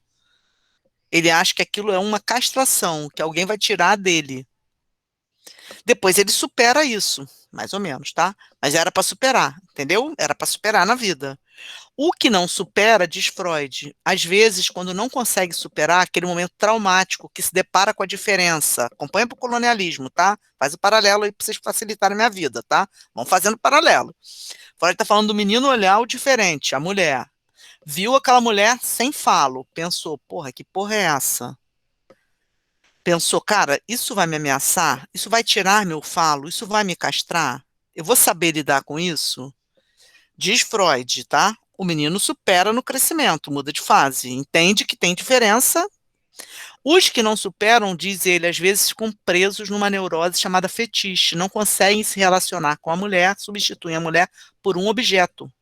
Ele acha que aquilo é uma castração, que alguém vai tirar dele. Depois ele supera isso, mais ou menos, tá? Mas era para superar, entendeu? Era para superar na vida. O que não supera, diz Freud, às vezes, quando não consegue superar aquele momento traumático, que se depara com a diferença, acompanha para o colonialismo, tá? Faz o paralelo aí para vocês facilitarem a minha vida, tá? Vamos fazendo paralelo. Freud está falando do menino olhar o diferente, a mulher. Viu aquela mulher sem falo, pensou, porra, que porra é essa? Pensou, cara, isso vai me ameaçar? Isso vai tirar meu falo? Isso vai me castrar? Eu vou saber lidar com isso? Diz Freud, tá? O menino supera no crescimento, muda de fase, entende que tem diferença. Os que não superam, diz ele, às vezes ficam presos numa neurose chamada fetiche, não conseguem se relacionar com a mulher, substituem a mulher por um objeto.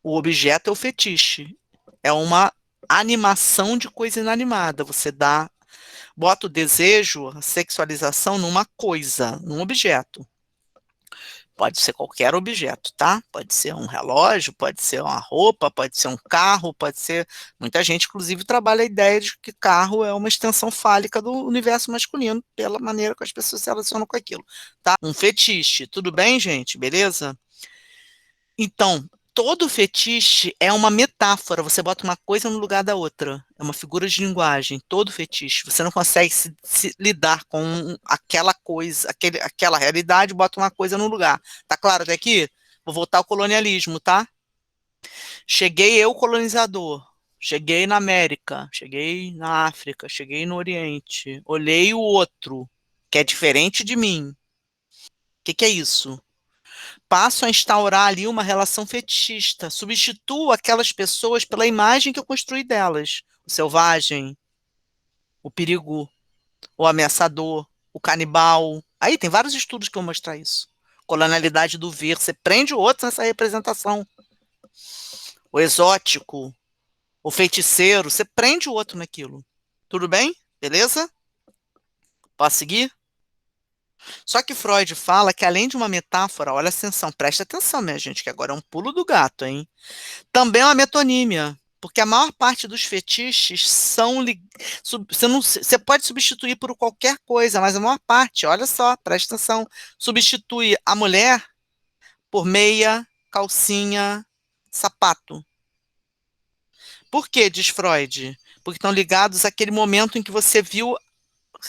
O objeto é o fetiche. É uma animação de coisa inanimada. Você bota o desejo, a sexualização numa coisa, num objeto. Pode ser qualquer objeto, tá? Pode ser um relógio, pode ser uma roupa, pode ser um carro, pode ser... Muita gente, inclusive, trabalha a ideia de que carro é uma extensão fálica do universo masculino, pela maneira que as pessoas se relacionam com aquilo, tá? Um fetiche. Tudo bem, gente? Beleza? Então, todo fetiche é uma metáfora, você bota uma coisa no lugar da outra, é uma figura de linguagem, todo fetiche, você não consegue se lidar com aquela coisa, aquela realidade, bota uma coisa no lugar. Tá claro até aqui? Vou voltar ao colonialismo, tá? Cheguei eu, colonizador, cheguei na América, cheguei na África, cheguei no Oriente, olhei o outro, que é diferente de mim. O que é isso? Passo a instaurar ali uma relação fetichista, substituo aquelas pessoas pela imagem que eu construí delas. O selvagem, o perigo, o ameaçador, o canibal. Aí tem vários estudos que vão mostrar isso. Colonialidade do ver, você prende o outro nessa representação. O exótico, o feiticeiro, você prende o outro naquilo. Tudo bem? Beleza? Posso seguir? Só que Freud fala que além de uma metáfora, olha atenção, presta atenção, minha gente, que agora é um pulo do gato, hein? Também é uma metonímia, porque a maior parte dos fetiches você pode substituir por qualquer coisa, mas a maior parte, olha só, presta atenção, substitui a mulher por meia, calcinha, sapato. Por que, diz Freud? Porque estão ligados àquele momento em que você viu,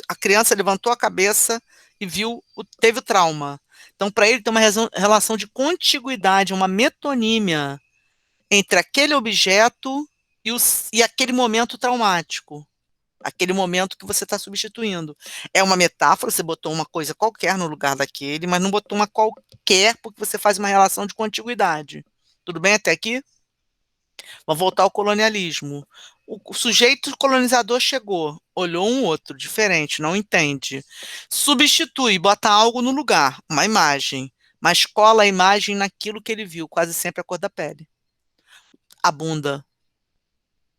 a criança levantou a cabeça e teve o trauma. Então, para ele, tem uma relação de contiguidade, uma metonímia entre aquele objeto e aquele momento traumático. Aquele momento que você está substituindo. É uma metáfora, você botou uma coisa qualquer no lugar daquele, mas não botou uma qualquer porque você faz uma relação de contiguidade. Tudo bem até aqui? Vamos voltar ao colonialismo. O sujeito colonizador chegou, olhou um outro, diferente, não entende. Substitui, bota algo no lugar, uma imagem, mas cola a imagem naquilo que ele viu, quase sempre a cor da pele. A bunda,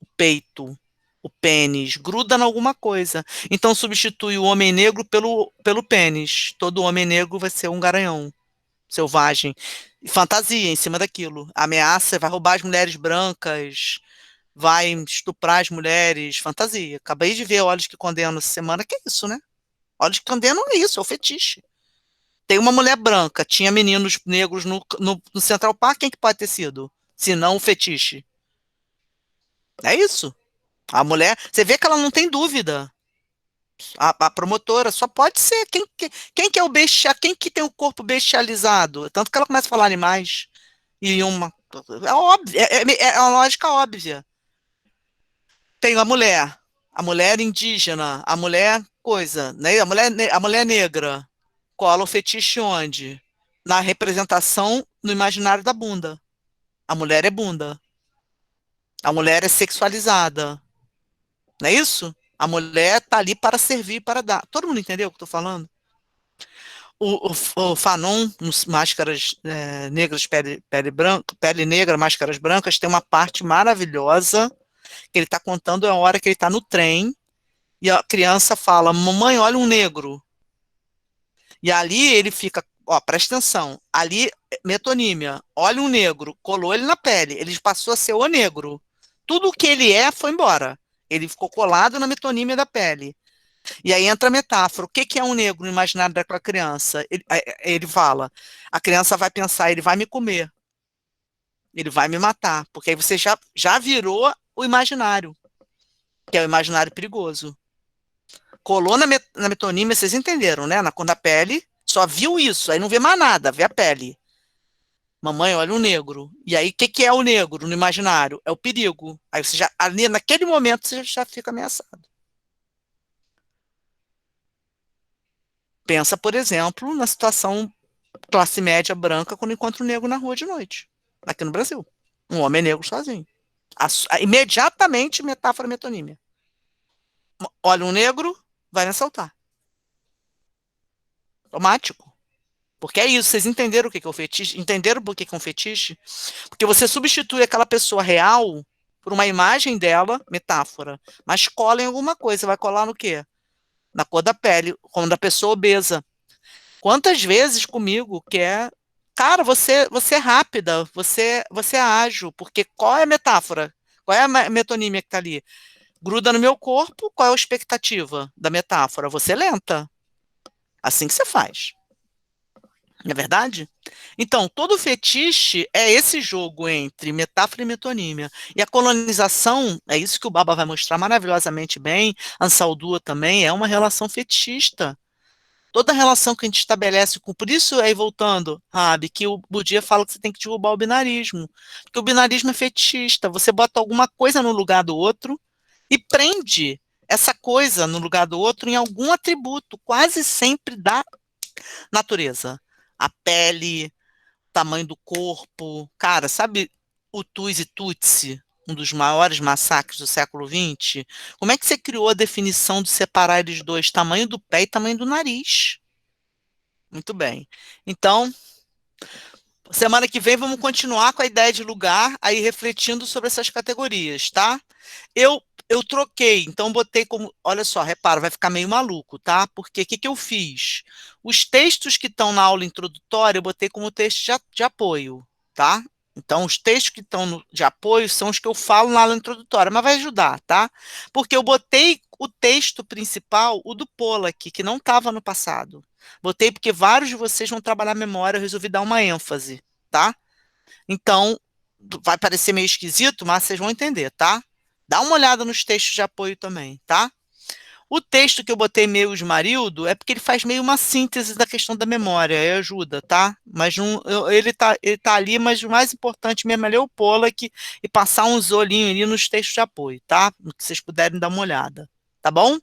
o peito, o pênis, gruda em alguma coisa. Então substitui o homem negro pelo pênis. Todo homem negro vai ser um garanhão, selvagem. Fantasia em cima daquilo. Ameaça, vai roubar as mulheres brancas, vai estuprar as mulheres, fantasia. Acabei de ver Olhos que Condenam essa semana, que é isso, né? Olhos que Condenam é isso, é o fetiche. Tem uma mulher branca, tinha meninos negros no Central Park, quem que pode ter sido? Se não o fetiche. É isso. A mulher, você vê que ela não tem dúvida. A promotora só pode ser quem que é o quem que tem o corpo bestializado, tanto que ela começa a falar animais e é óbvio, é uma lógica óbvia. Tem a mulher indígena, a mulher coisa, né? A mulher negra cola o fetiche onde? Na representação no imaginário da bunda. A mulher é bunda. A mulher é sexualizada. Não é isso? A mulher está ali para servir, para dar. Todo mundo entendeu o que eu estou falando? O Fanon, nos Máscaras Negras, pele negra, Máscaras Brancas, tem uma parte maravilhosa que ele está contando a hora que ele está no trem e a criança fala, mamãe, olha um negro. E ali ele fica, ó, presta atenção, ali, metonímia, olha um negro, colou ele na pele, ele passou a ser o negro. Tudo o que ele foi embora. Ele ficou colado na metonímia da pele. E aí entra a metáfora. O que é um negro no imaginário daquela criança? Ele fala, a criança vai pensar, ele vai me comer. Ele vai me matar. Porque aí você já virou o imaginário, que é o imaginário perigoso. Colou na metonímia, vocês entenderam, né? Na cor da pele, só viu isso, aí não vê mais nada, vê a pele. Mamãe, olha o negro. E aí, o que é o negro no imaginário? É o perigo. Aí você ali, naquele momento, você já fica ameaçado. Pensa, por exemplo, na situação classe média branca quando encontra um negro na rua de noite, aqui no Brasil. Um homem negro sozinho. Imediatamente, metáfora metonímia. Olha um negro, vai me assaltar. Automático. Porque é isso, vocês entenderam o que é o fetiche? Entenderam por que é um fetiche? Porque você substitui aquela pessoa real por uma imagem dela, metáfora, mas cola em alguma coisa. Vai colar no quê? Na cor da pele, como da pessoa obesa. Quantas vezes comigo que é... Cara, você é rápida, você é ágil, porque qual é a metáfora? Qual é a metonímia que está ali? Gruda no meu corpo, qual é a expectativa da metáfora? Você é lenta. Assim que você faz. Não é verdade? Então, todo fetiche é esse jogo entre metáfora e metonímia. E a colonização, é isso que o Baba vai mostrar maravilhosamente bem, Ansaldua também, é uma relação fetichista. Toda relação que a gente estabelece com... Por isso, aí voltando, Rabi, que o Budia fala que você tem que derrubar o binarismo. Porque o binarismo é fetichista. Você bota alguma coisa no lugar do outro e prende essa coisa no lugar do outro em algum atributo, quase sempre da natureza. A pele, tamanho do corpo. Cara, sabe o Tus e Tutsi, um dos maiores massacres do século XX? Como é que você criou a definição de separar eles dois? Tamanho do pé e tamanho do nariz. Muito bem. Então, semana que vem vamos continuar com a ideia de lugar, aí refletindo sobre essas categorias, tá? Eu troquei, então botei como... Olha só, repara, vai ficar meio maluco, tá? Porque o que eu fiz? Os textos que estão na aula introdutória, eu botei como texto de apoio, tá? Então, os textos que estão de apoio são os que eu falo na aula introdutória, mas vai ajudar, tá? Porque eu botei o texto principal, o do Pollack, que não estava no passado. Botei porque vários de vocês vão trabalhar a memória, eu resolvi dar uma ênfase, tá? Então, vai parecer meio esquisito, mas vocês vão entender, tá? Dá uma olhada nos textos de apoio também, tá? O texto que eu botei meu esmarildo é porque ele faz meio uma síntese da questão da memória, aí ajuda, tá? Mas não, ele tá ali, mas o mais importante mesmo é ler o Pollack e passar uns olhinhos ali nos textos de apoio, tá? No que vocês puderem dar uma olhada, tá bom?